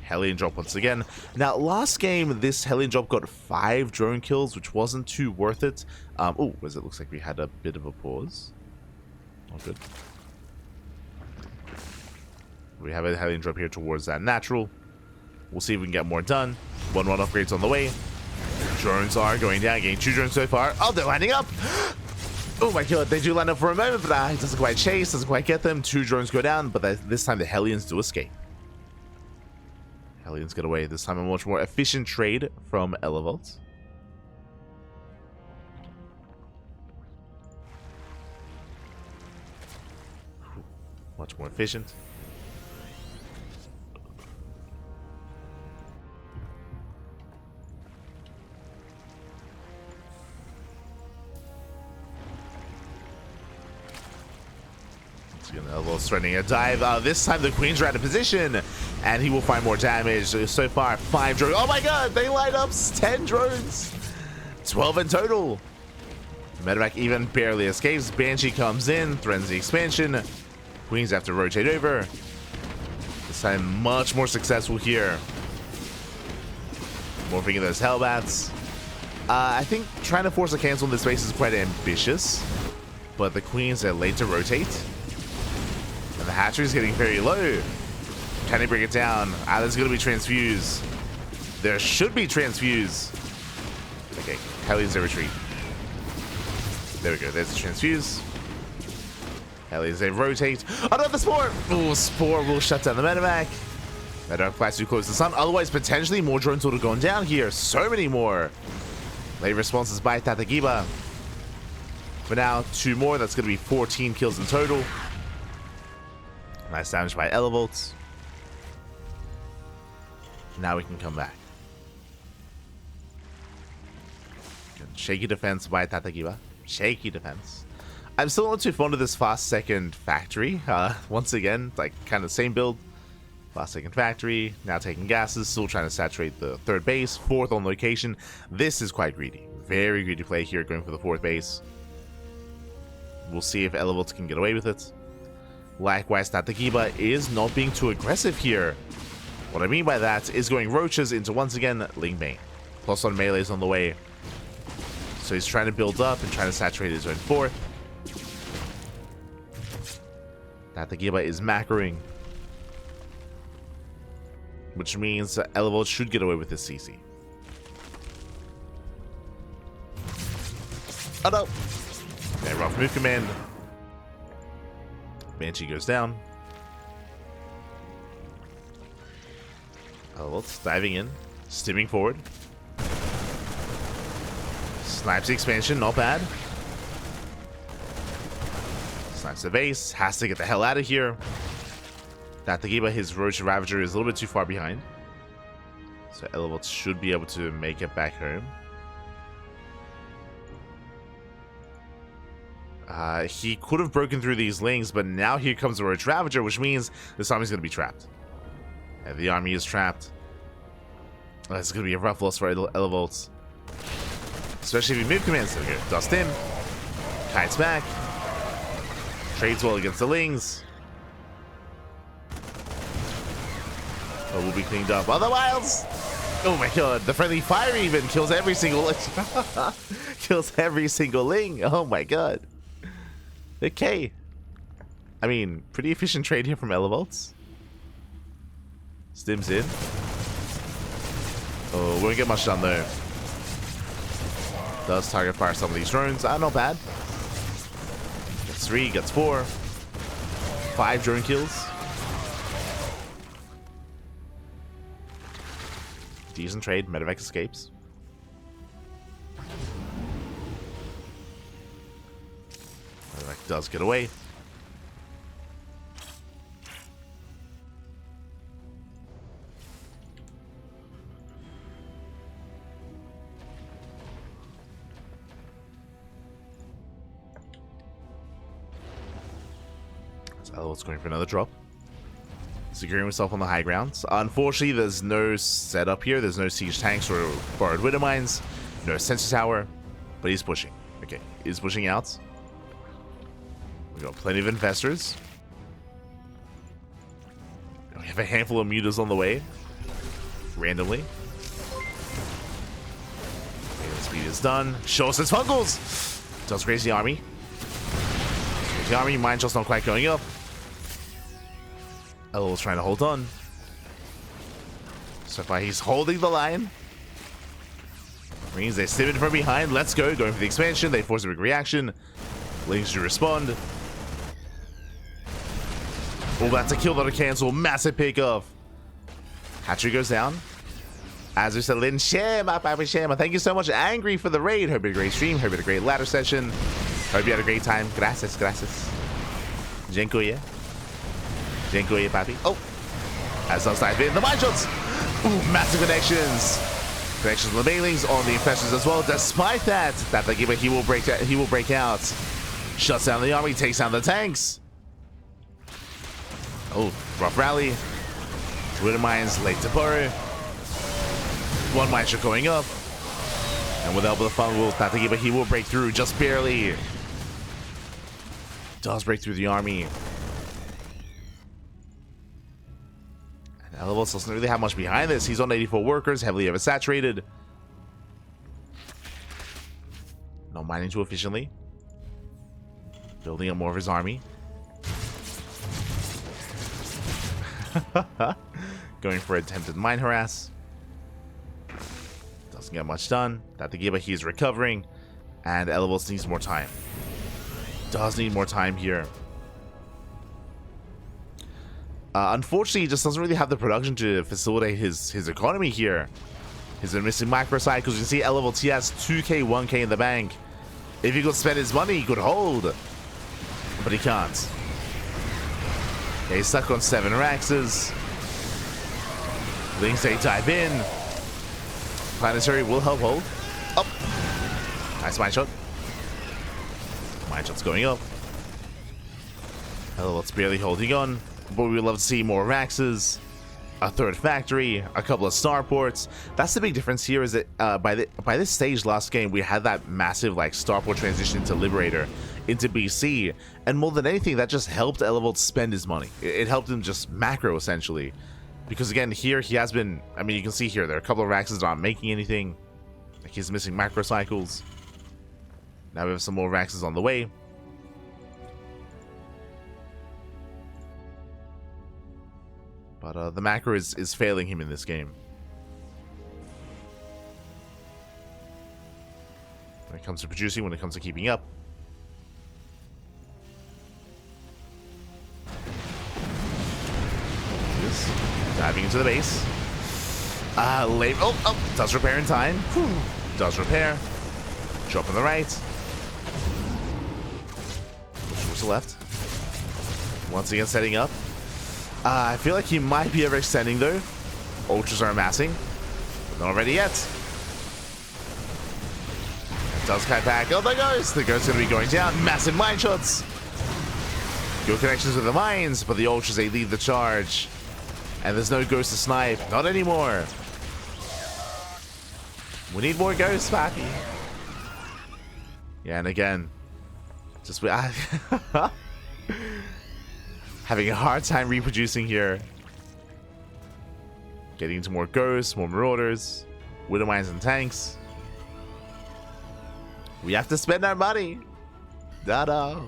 Hellion drop once again. Now, last game, this Hellion drop got 5 drone kills, which wasn't too worth it. Oh, it looks like we had a bit of a pause. All good. We have a Hellion drop here towards that natural. We'll see if we can get more done. 1-1 upgrades on the way. Drones are going down, getting 2 drones so far. Oh, they're lining up! Oh my god, they do line up for a moment, but it doesn't quite chase, doesn't quite get them. 2 drones go down, but this time the Hellions do escape. Hellions get away. This time a much more efficient trade from Elivolts. Much more efficient. Elivolts threatening a dive. This time the Queens are out of position, and he will find more damage. So far, 5 drones. Oh my god, they light up 10 drones. 12 in total. Medevac even barely escapes. Banshee comes in, threatens the expansion. Queens have to rotate over. This time, much more successful here. Morphing in those Hellbats. I think trying to force a cancel in this space is quite ambitious, but the Queens are late to rotate. And the hatchery is getting very low. Can he bring it down? There's going to be transfuse. There should be transfuse. Okay, Hellions a retreat. There we go. There's the transfuse. Hellions they rotate. Another Spore! Oh, Spore will shut down the Medevac. Medevac flies too close to the sun. Otherwise, potentially more drones would have gone down here. So many more. Late responses by Tatagiba. For now, 2 more. That's going to be 14 kills in total. Nice damage by Elivolts. Now we can come back. Good. Shaky defense by Tatagiba. Shaky defense. I'm still not too fond of this fast second factory. Once again, like kind of same build. Fast second factory. Now taking gases. Still trying to saturate the 3rd base. 4th on location. This is quite greedy. Very greedy play here, going for the 4th base. We'll see if Elivolts can get away with it. Likewise, Tatagiba is not being too aggressive here. What I mean by that is going roaches into, once again, Ling Bane. Plus on melees on the way. So he's trying to build up and trying to saturate his own 4th. Tatagiba is macroing, which means that Elivolts should get away with this CC. Oh no! Okay, rough move command. Banshee goes down. Elivolts diving in, stimming forward. Snipes the expansion, not bad. Snipes the base, has to get the hell out of here. Tatagiba, his Roach Ravager is a little bit too far behind. So Elivolts should be able to make it back home. He could have broken through these lings, but now here comes the Roach Ravager, which means this time he's going to be trapped. And the army is trapped. Oh, this is going to be a rough loss for Elivolts. Especially if you move commands. There we go. Dust in. Kites back. Trades well against the Lings. But will be cleaned up otherwise. Oh my god, the friendly fire even kills every single kills every single Ling. Oh my god. Okay. I mean, pretty efficient trade here from Elivolts. Stims in. Oh, won't get much done though. Does target fire some of these drones. Not bad. Gets 3, gets 4. 5 drone kills. Decent trade. Medevac escapes. Medevac does get away. Elivolts going for another drop. Securing himself on the high grounds. Unfortunately, there's no setup here. There's no siege tanks or borrowed widow mines. No sensor tower. But he's pushing. Okay, he's pushing out. We got plenty of investors. We have a handful of mutas on the way. Randomly. Okay, the speed is done. Show us his funkles! Does crazy army. Crazy army. Mine just not quite going up. Elivolts trying to hold on. So far, he's holding the line. Marines, they stim in from behind. Let's go. Going for the expansion. They force a big reaction. Lings to respond. Oh, that's a kill, not a cancel. Massive pick off. Hatchery goes down. As we said, Lin Shema, Papa Shema. Thank you so much, Angry, for the raid. Hope you had a great stream. Hope you had a great ladder session. Hope you had a great time. Gracias, gracias. Dziękuję. Dziękuję, papi. Oh! As does dive in. The mine shots! Ooh, massive connections! Connections on the Banelings, on the infections as well. Despite that, Tatagiba, he will break out. Shuts down the army, takes down the tanks. Oh, rough rally. Widow mines late to burrow. One mine shot going up. And with the help of the funnel, Tatagiba, he will break through just barely. Does break through the army. Elivolts doesn't really have much behind this. He's on 84 workers, heavily oversaturated. Not mining too efficiently. Building up more of his army. Going for attempted mine harass. Doesn't get much done. Tatagiba, he's recovering. And Elivolts needs more time. Does need more time here. Unfortunately, he just doesn't really have the production to facilitate his economy here. He's been missing microcycles. You can see Elivolts, he has 2k, 1k in the bank. If he could spend his money, he could hold. But he can't. Yeah, he's stuck on 7 Raxes. Lings, they dive in. Planetary will help hold. Up. Nice mine shot. Mine shot's going up. Elivolts barely holding on. But we would love to see more Raxes, a 3rd factory, a couple of starports. That's the big difference here, is that by this stage last game, we had that massive like starport transition into Liberator, into BC, and more than anything, that just helped Elivolts spend his money. It helped him just macro, essentially. Because again, here he has been, I mean, you can see here, there are a couple of Raxes that aren't making anything. Like he's missing macro cycles. Now we have some more Raxes on the way. But the macro is failing him in this game. When it comes to producing, when it comes to keeping up. Diving into the base. Does repair in time. Whew. Does repair. Drop on the right. Towards the left. Once again setting up. I feel like he might be overextending though. Ultras are amassing. But not ready yet. It does cut back. Oh, there goes. The Ghost's going to be going down. Massive mine shots. Good connections with the mines, but the Ultras, they lead the charge. And there's no ghost to snipe. Not anymore. We need more ghosts, Pappy. Yeah, and again, just having a hard time reproducing here. Getting into more ghosts, more marauders, widow mines and tanks. We have to spend our money. Da-da.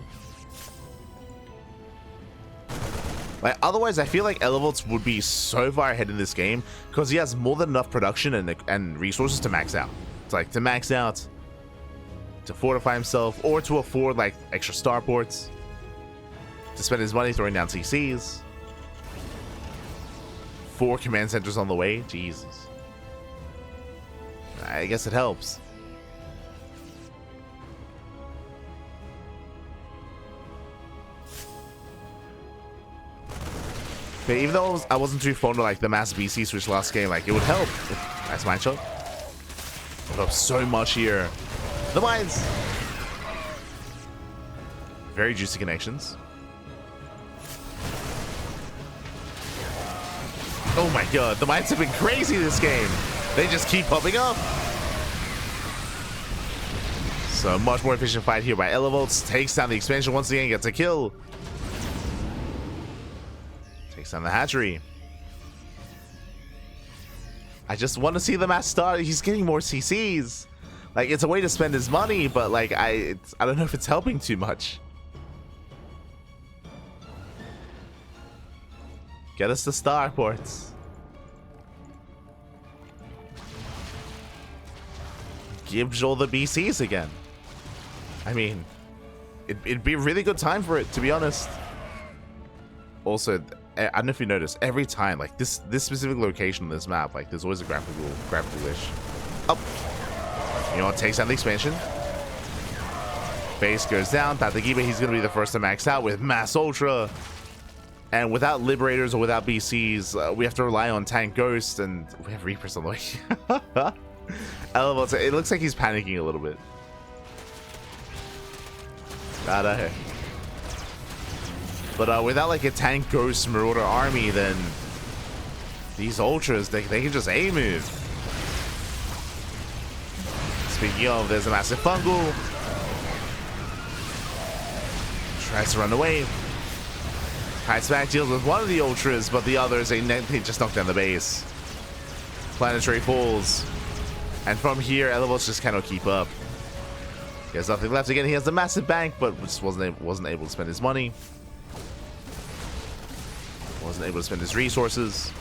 Like, otherwise, I feel like Elivolts would be so far ahead in this game because he has more than enough production and resources to max out. It's like to max out, to fortify himself, or to afford like extra starports, to spend his money throwing down CCs. 4 command centers on the way. Jesus. I guess it helps. But even though I wasn't too fond of like the mass BC switch last game, like it would help. Nice mine shot. Would help so much here. The mines. Very juicy connections. Oh my god, the mines have been crazy this game. They just keep popping up. So much more efficient fight here by Elivolts. Takes down the expansion once again, gets a kill. Takes down the hatchery. I just want to see the match start. He's getting more CCs. Like, it's a way to spend his money, but like I don't know if it's helping too much. Get us the starports. Give Joel the BCs again. I mean, it'd be a really good time for it, to be honest. Also, I don't know if you noticed, every time, like this specific location on this map, like there's always a graphical glitch. Up. You know what? Takes down the expansion. Base goes down. Tatagiba, he's gonna be the first to max out with Mass Ultra. And without Liberators or without BCs, we have to rely on Tank Ghost, and we have Reapers on the way. Elivolts, it looks like he's panicking a little bit. But without like a Tank Ghost Marauder army, then these Ultras, they can just A-move. Speaking of, there's a massive fungal. Tries to run away. Kites back, deals with one of the Ultras, but the others, they just knock down the base. Planetary falls. And from here, Elivolts just cannot keep up. He has nothing left. Again, he has a massive bank, but just wasn't able to spend his money. Wasn't able to spend his resources.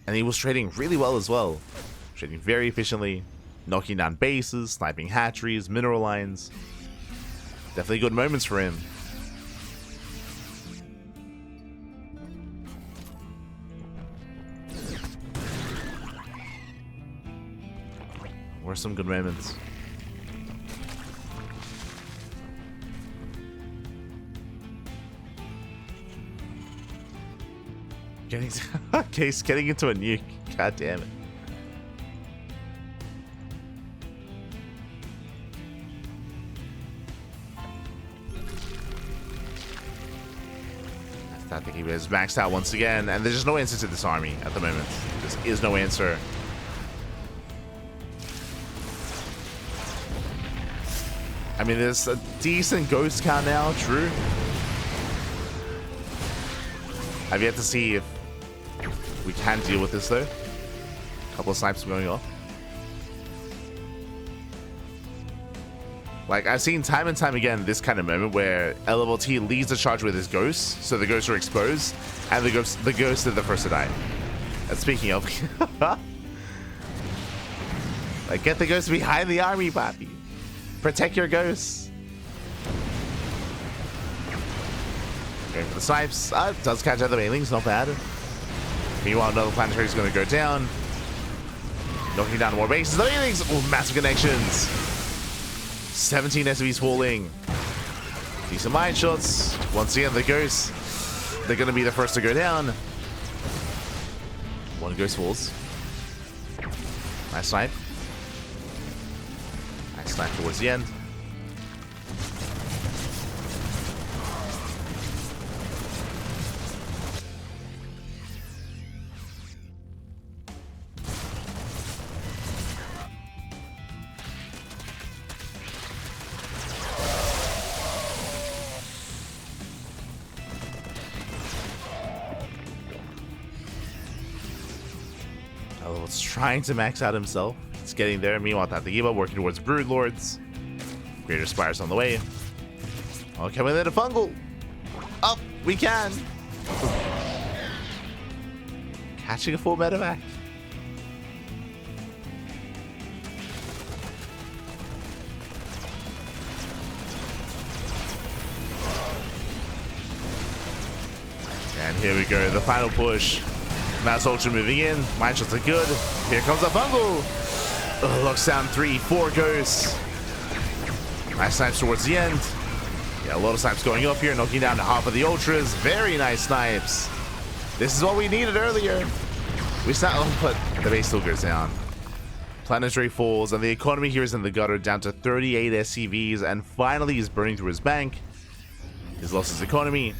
And he was trading really well as well. Trading very efficiently. Knocking down bases, sniping hatcheries, mineral lines. Definitely good moments for him. Were some good moments. Getting into a nuke. God damn it. I think he was maxed out once again, and there's just no answer to this army at the moment. There just is no answer. I mean, there's a decent ghost count now, true. I've yet to see if we can deal with this, though. A couple of snipes going off. Like, I've seen time and time again this kind of moment where Elivolts leads the charge with his ghosts, so the ghosts are exposed, and the ghosts are the first to die. And speaking of, like, get the ghosts behind the army, Papi. Protect your ghosts. Going for the snipes. Does catch out the mailings, not bad. Meanwhile, another planetary is going to go down. Knocking down more bases. The mailings! Oh, massive connections. 17 SVs falling. Decent mine shots. Once again, the ghosts, they're going to be the first to go down. One ghost falls. Nice snipe. Nice snipe towards the end. Elivolts trying to max out himself. It's getting there. Meanwhile, Tatagiba working towards Brood Lords. Greater Spires on the way. Oh, can we let a fungal? Up, we can. Catching a full medevac. And here we go, the final push. Mass Ultra moving in. Mine shots are good. Here comes a fungal. Locks down 3, 4 ghosts. Nice snipes towards the end. Yeah, a lot of snipes going up here, knocking down half of the ultras. Very nice snipes. This is what we needed earlier. We start, but the base still goes down. Planetary falls, and the economy here is in the gutter, down to 38 SCVs, and finally he's burning through his bank. He's lost his economy.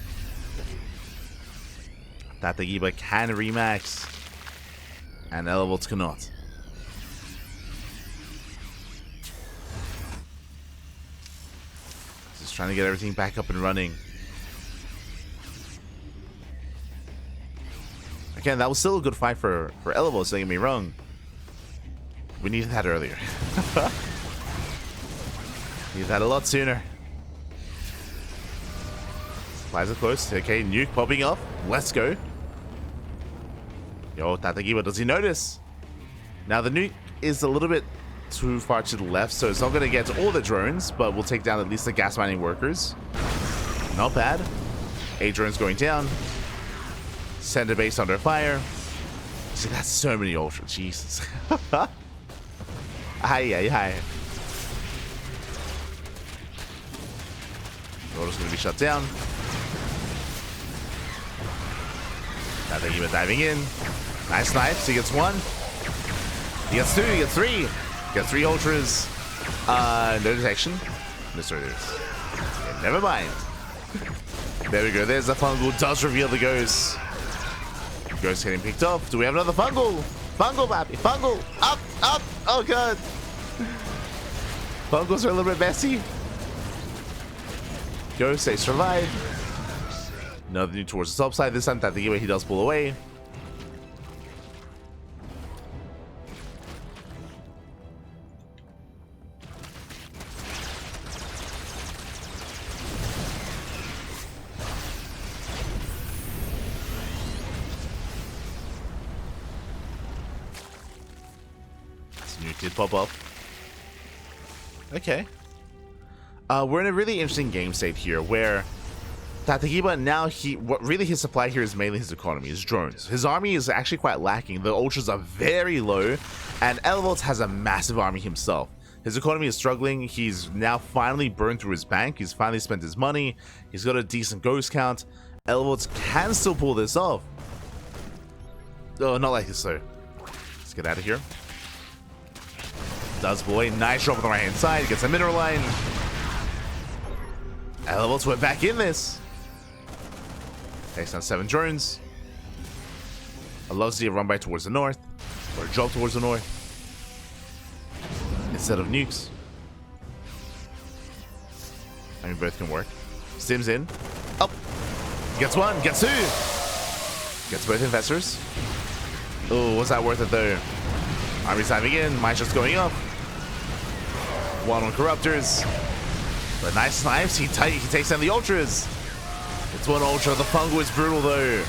Tatagiba can remax, and Elivolts cannot. Just trying to get everything back up and running. Again, that was still a good fight for Elivolts, don't get me wrong. We needed that earlier. Needed that a lot sooner. Supplies are close. Okay, nuke popping up. Let's go. Yo, Tatagiba, does he notice? Now, the nuke is a little bit too far to the left, so it's not going to get to all the drones, but we'll take down at least the gas mining workers. Not bad. 8 drones going down. Center base under fire. See, that's so many ultra. Jesus. Hi. Order's going to be shut down. Tatagiba diving in. Nice snipes. He gets 1. He gets 2. He gets 3. He gets 3 ultras. No detection. No, sorry, there is. Yeah, never mind. There we go. There's the fungal. Does reveal the ghost. Ghost getting picked off. Do we have another fungal? Fungal, baby. Fungal. Up. Oh, God. Fungals are a little bit messy. Ghost, they survive. Another new towards the top side. This time, Tatagiba, he does pull away. Nuke did pop up. Okay. We're in a really interesting game state here where Tatagiba now really his supply here is mainly his economy, his drones. His army is actually quite lacking. The ultras are very low, and Elivolts has a massive army himself. His economy is struggling. He's now finally burned through his bank. He's finally spent his money. He's got a decent ghost count. Elivolts can still pull this off. Oh, not like this though. Let's get out of here. Does boy. Nice drop on the right hand side. Gets a mineral line. Elivolts went back in this. Takes down 7 drones. Allows you to run by towards the north. Or drop towards the north. Instead of nukes. I mean, both can work. Stims in. Up. Gets 1. Gets 2. Gets both investors. Oh, was that worth it though? Army's diving in. Mine's just going up. 1 on Corruptors. But nice snipes. He takes down the ultras. It's 1 ultra. The fungal is brutal though.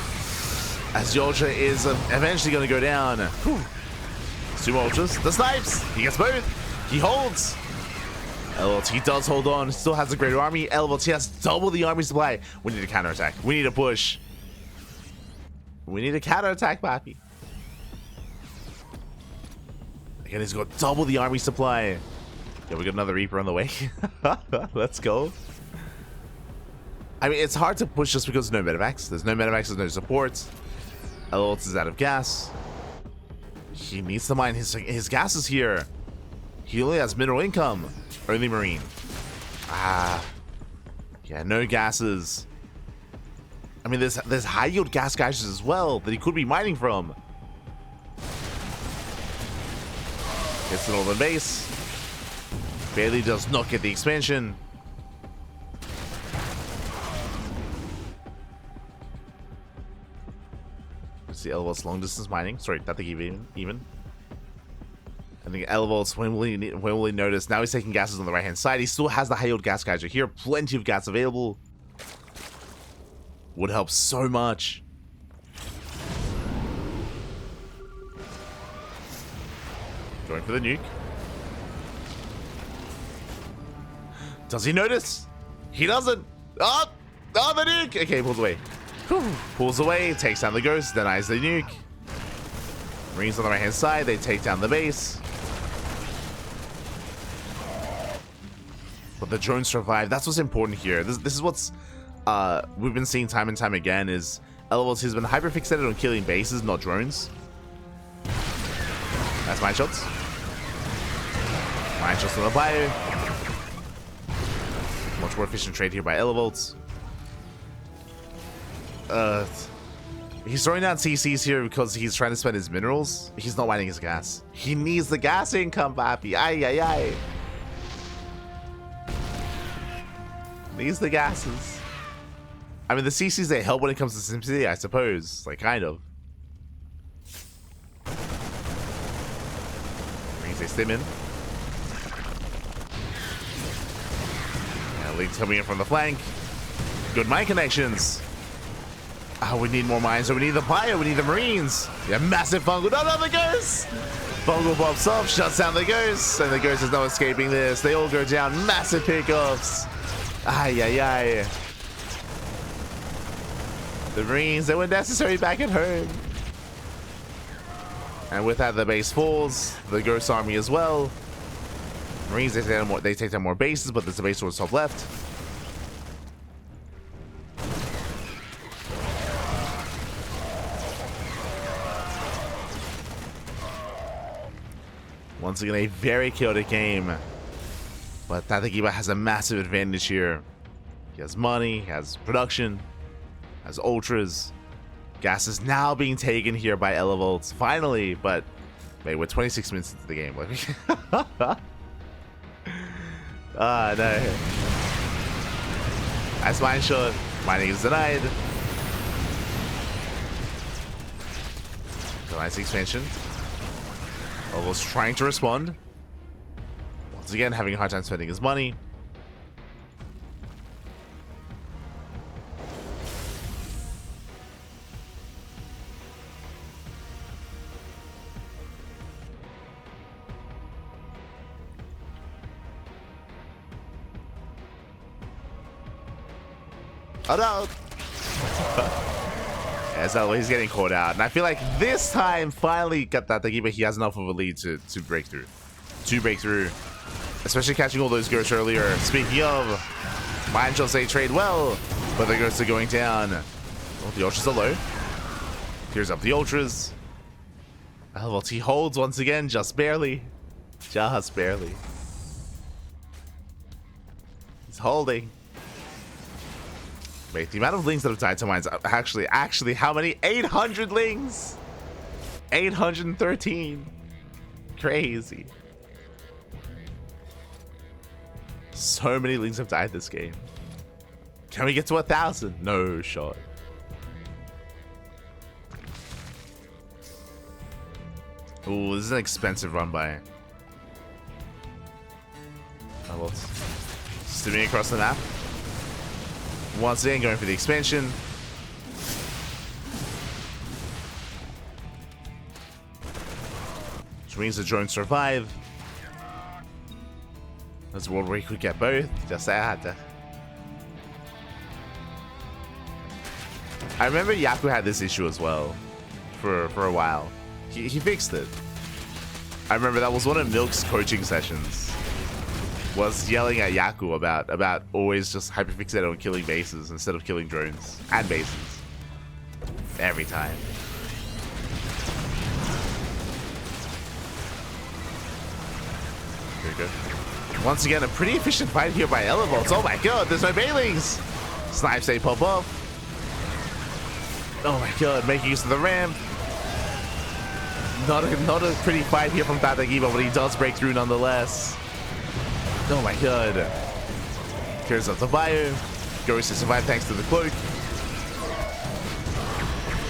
As the ultra is eventually going to go down. Whew. 2 ultras. The snipes. He gets both. He holds. Elivolts, he does hold on. Still has a greater army. Elivolts, he has double the army supply. We need a counterattack. We need a push. We need a counterattack, Pappy. Again, he's got double the army supply. Yeah, we got another Reaper on the way. Let's go. I mean, it's hard to push just because there's no medevacs. There's no medevacs, there's no supports. Elivolts is out of gas. He needs to mine his gases here. He only has mineral income. Only marine. Yeah, no gases. I mean, there's high yield gas caches as well that he could be mining from. Gets the northern base. Barely does not get the expansion. Let's see Elivolts long distance mining. Sorry, Tatagiba even. think Elivolts, when will he notice? Now he's taking gases on the right hand side. He still has the high yield gas geyser here. Plenty of gas available. Would help so much. Going for the nuke. Does he notice? He doesn't. Oh, the nuke. Okay, pulls away. Whew. Pulls away, takes down the ghost, denies the nuke. Marines on the right hand side, they take down the base. But the drones survive. That's what's important here. This is what's we've been seeing time and time again is Elivolts has been hyper fixated on killing bases, not drones. That's mine shots. Mine shots on the bio. Much more efficient trade here by Elivolts. He's throwing down CCs here because he's trying to spend his minerals. He's not mining his gas. He needs the gas income, papi. Ay, ay, ay. Needs the gases. I mean, the CCs, they help when it comes to SimCity, I suppose. Like, kind of. Brings a stim in. Yeah, Link's coming in from the flank. Good mine connections. Oh, we need more mines. So we need the bio. We need the Marines. Yeah, massive fungal. No, the ghost. Fungal pops off, shuts down the ghost, and the ghost is no escaping this. They all go down. Massive pickoffs. Ay, ay, ay. The Marines, they were necessary back at home. And with that, the base falls. The ghost army as well. Marines, they take down more bases, but there's a base towards top left. Once again, a very chaotic game. But Tatagiba has a massive advantage here. He has money, he has production, has ultras. Gas is now being taken here by Elivolts. Finally, but wait, we're 26 minutes into the game. Ah, no. That's mine shot. Mining is denied. Denies the expansion. Elivolts trying to respond. Once again, having a hard time spending his money. Oh no! As always, he's getting caught out. And I feel like this time, finally, got Tatagiba, he has enough of a lead to break through. Especially catching all those ghosts earlier. Speaking of, mine shall say trade well, but the ghosts are going down. Oh, the ultras are low. Clears up the ultras. Elivolts, he holds once again, just barely. Just barely. He's holding. Wait, the amount of lings that have died to mines, actually, how many? 800 lings! 813. Crazy. So many lings have died this game. Can we get to 1,000? No shot. Ooh, this is an expensive run by. Oh, well, stimming across the map. Once again, going for the expansion. Which means the drones survive. There's a world where you could get both. Just sad. I remember Yaku had this issue as well. For a while. He fixed it. I remember that was one of Milk's coaching sessions. Was yelling at Yaku about always just hyperfixated on killing bases instead of killing drones and bases. Every time. Very good. Once again, a pretty efficient fight here by Elivolts. Oh my god, there's no Bailings! Snipes, they pop off. Oh my god, making use of the ramp. Not a pretty fight here from Tatagiba, but he does break through nonetheless. Oh my god. Clears up the bio. Goes to survive thanks to the cloak.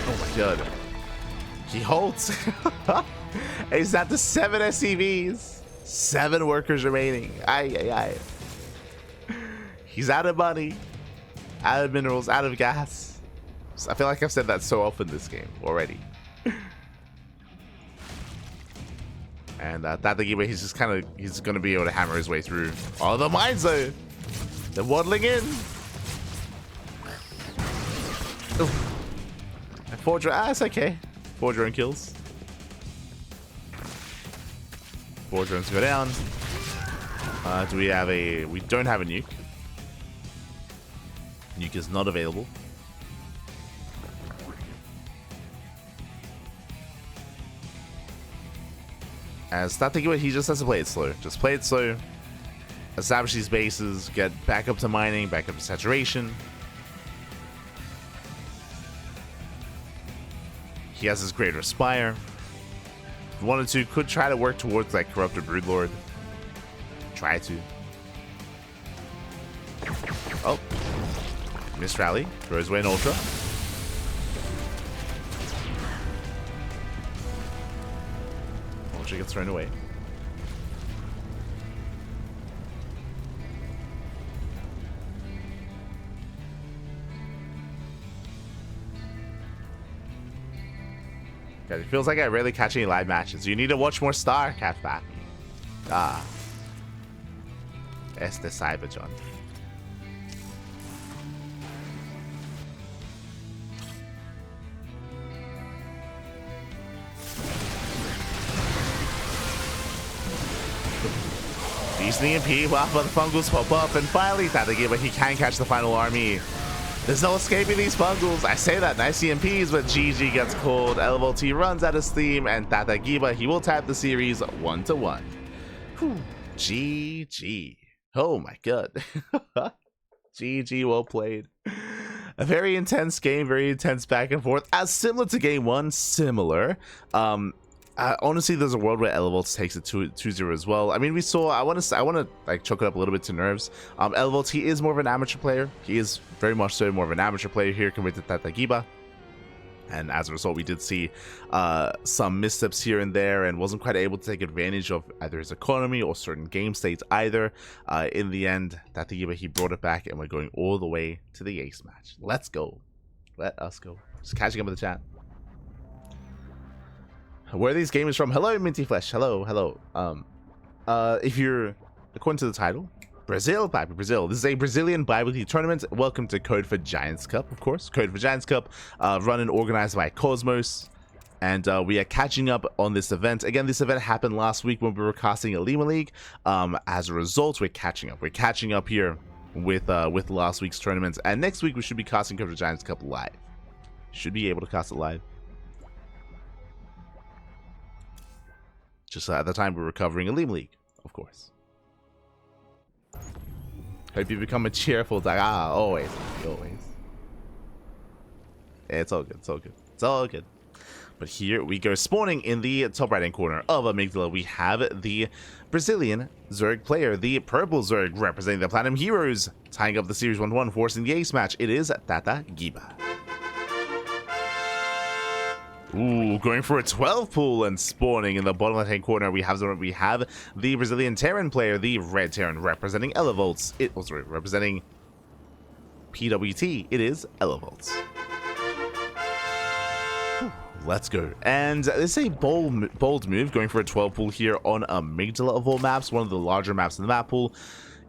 Oh my god. He holds. He's down to 7 SCVs. 7 workers remaining. Aye, aye, aye. He's out of money, out of minerals, out of gas. I feel like I've said that so often this game already. And Tatagiba, he's just he's going to be able to hammer his way through. Oh, the mines though. They're waddling in. Four drone, it's okay. 4 drone kills. 4 drones go down. Do we have a... We don't have a nuke. Nuke is not available. As Tatagiba, he just has to play it slow. Just play it slow. Establish these bases. Get back up to mining. Back up to saturation. He has his Great Respire. If he wanted to, could try to work towards that Corrupted Broodlord. Try to. Oh. Missed rally. Throws away an Ultra. Ultra gets thrown away. It feels like I rarely catch any live matches. You need to watch more StarCraft, papi. Ah. Este Cyberjon. Decent EMP, wow, but the fungals pop up, and finally Tatagiba, he can catch the final army. There's no escaping these fungals. I say that, nice EMPs, but GG gets called. Elivolts runs out of steam, and Tatagiba, he will tap the series 1-1. Whew. GG. Oh my god. GG, well played. A very intense game, very intense back and forth. As similar to game 1, similar. Honestly, there's a world where Elivolts takes it 2-0 as well. I mean, we saw, I want to like choke it up a little bit to nerves. Elivolts, he is more of an amateur player. He is very much so more of an amateur player here compared to Tatagiba. And as a result, we did see some missteps here and there and wasn't quite able to take advantage of either his economy or certain game states either. In the end, Tatagiba, he brought it back and we're going all the way to the ace match. Let's go. Let us go. Just catching up with the chat. Where are these gamers from? Hello, Minty Flesh. Hello, hello. If you're, according to the title, Brazil, papi, Brazil. This is a Brazilian Biweekly Tournament. Welcome to Code for Giants Cup, of course. Code for Giants Cup, run and organized by Cosmos. And we are catching up on this event. Again, this event happened last week when we were casting Elima League. As a result, we're catching up. We're catching up here with last week's tournament. And next week, we should be casting Code for Giants Cup live. Should be able to cast it live. Just at the time we were covering Elima League, of course. Hope you become a cheerful dog. Ah, always, always. Yeah, it's all good, it's all good, it's all good. But here we go, spawning in the top right hand corner of Amygdala, we have the Brazilian Zerg player, the purple Zerg, representing the Platinum Heroes, tying up the series 1-1, forcing the ace match. It is Tatagiba. Ooh, going for a 12 pool and spawning in the bottom left-hand corner. We have the Brazilian Terran player, the red Terran, representing Elivolts. It was representing PWT. It is Elivolts. Let's go. And this is a bold move, going for a 12 pool here on Amygdala of all maps, one of the larger maps in the map pool.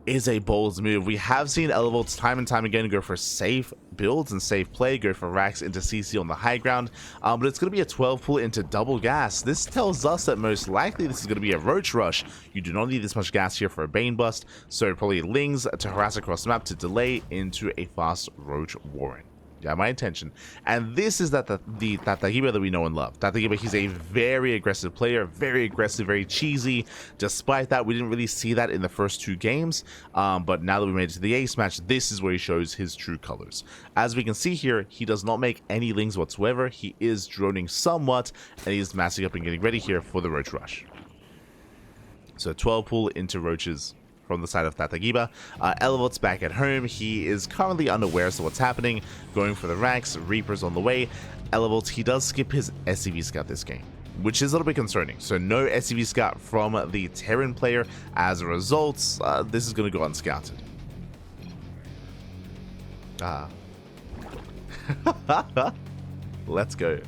Is a bold move. We have seen Elivolts time and time again go for safe builds and safe play, go for racks into CC on the high ground, but it's going to be a 12 pull into double gas. This tells us that most likely this is going to be a roach rush. You do not need this much gas here for a Bane bust, so probably Lings to harass across the map to delay into a fast roach warren. Yeah, my intention. And this is the Tatagiba that we know and love. Tatagiba, he's a very aggressive player, very aggressive, very cheesy. Despite that, we didn't really see that in the first 2 games. But now that we made it to the ace match, this is where he shows his true colors. As we can see here, he does not make any Lings whatsoever. He is droning somewhat, and he's massing up and getting ready here for the roach rush. So 12 pull into roaches from the side of Tatagiba. Elivolts back at home. He is currently unaware of what's happening, going for the racks. Reapers on the way. Elivolts, he does skip his SCV scout this game. which is a little bit concerning. So no SCV scout from the Terran player. As a result, this is going to go unscouted. Let's go.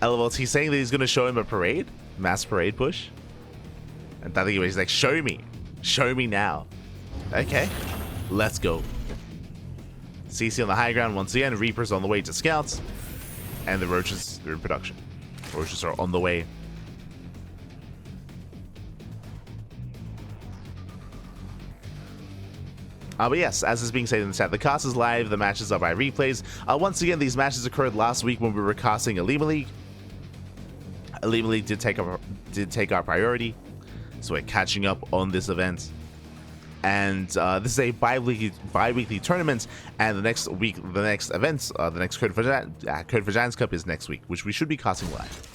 Elivolts, he's saying that he's going to show him a parade, mass parade push. And Tatagiba, he's like, show me now. Okay, let's go. CC on the high ground once again. Reapers on the way to scouts, and the roaches are in production. Roaches are on the way. But yes, as is being said in the chat, the cast is live, the matches are by replays. Once again, these matches occurred last week when we were casting Elivolts. Elivolts did take our priority, so we're catching up on this event. And this is a bi-weekly tournament, and the next event, the next Code for Giants Cup is next week, which we should be casting live.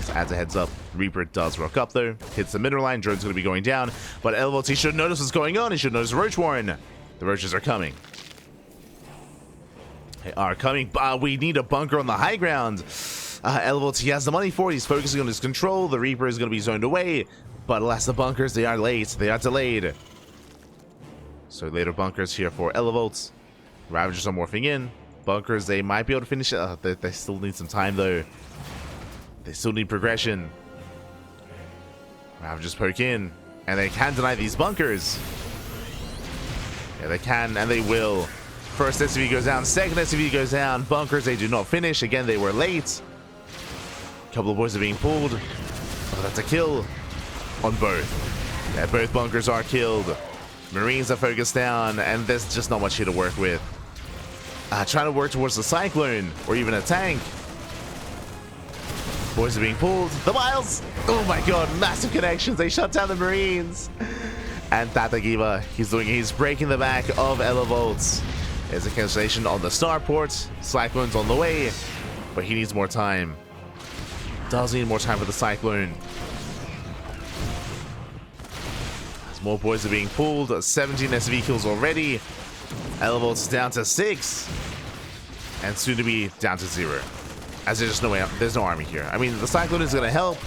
So as a heads up, Reaper does rock up though, hits the middle line, drone's going to be going down, but Elivolts, he should notice what's going on, he should notice Roach Warren. The roaches are coming. They are coming, but we need a bunker on the high ground. Elivolts, he has the money for it, he's focusing on his control, the Reaper is going to be zoned away, but alas, the bunkers, they are late, they are delayed. So later bunkers here for Elivolts. Ravagers are morphing in. Bunkers, they might be able to finish it. They still need some time though. They still need progression. Ravagers poke in, and they can deny these bunkers. Yeah, they can, and they will. First SCV goes down, second SCV goes down. Bunkers, they do not finish. Again, they were late. A couple of boys are being pulled. Oh, that's a kill on both. Yeah, both bunkers are killed. Marines are focused down, and there's just not much here to work with. Trying to work towards the Cyclone, or even a tank. Boys are being pulled. The Miles! Oh my god, massive connections. They shut down the Marines. And Tatagiba, he's breaking the back of Elivolts. There's a cancellation on the starport. Cyclone's on the way, but he needs more time. Does need more time for the Cyclone. As more boys are being pulled. 17 SV kills already. Elivolts down to 6. And soon to be down to 0. As there's just no way up. There's no army here. I mean, the Cyclone is going to help.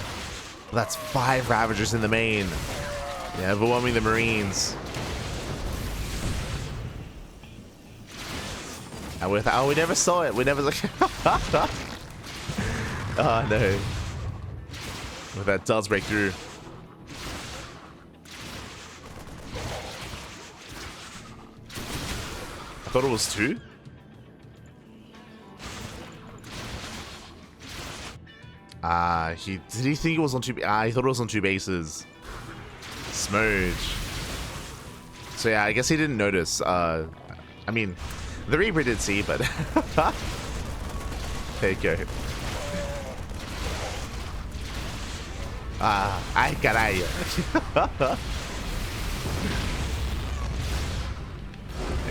But that's 5 Ravagers in the main. Yeah, overwhelming the Marines. And with, oh, we never saw it. We never like. Oh no. But that does break through. I thought it was 2. Did he think it was on 2? He thought it was on 2 bases. Smudge. So yeah, I guess he didn't notice. I mean, the Reaper did see, but there you go. Ay caray.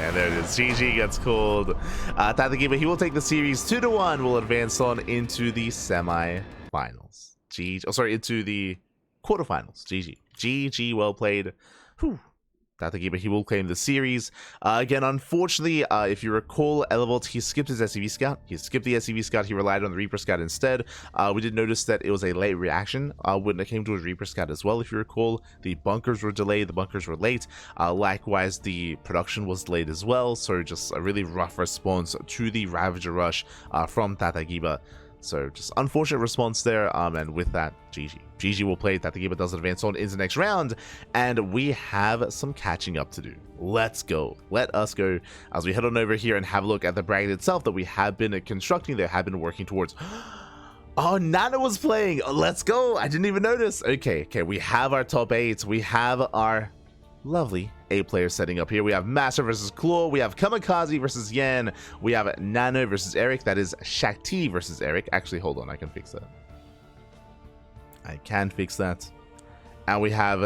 And there it is. GG gets called. Tatagiba, he will take the series 2-1. Will advance on into the semi-finals. Into the quarterfinals. GG. GG, well played. Whew. Tatagiba, he will claim the series. Again, unfortunately, if you recall, Elivolts, he skipped his SCV scout. He skipped the SCV scout. He relied on the Reaper scout instead. We did notice that it was a late reaction when it came to his Reaper scout as well. If you recall, the bunkers were delayed. The bunkers were late. Likewise, the production was delayed as well. So just a really rough response to the Ravager rush from Tatagiba. So just unfortunate response there, and with that, GG. GG will play. Tatagiba does advance on into the next round, and we have some catching up to do. Let's go. Let us go as we head on over here and have a look at the bracket itself that we have been constructing, that have been working towards. Oh, Nana was playing. Let's go. I didn't even notice. Okay, we have our top 8. We have our lovely 8 players setting up here. We have Master versus Claw. We have Kamikaze versus Yan. We have Nano versus Eric. That is Shakti versus Eric. Actually, hold on. I can fix that. And we have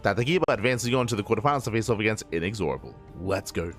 Tatagiba advancing on to the quarterfinals to face off against Inexorable. Let's go.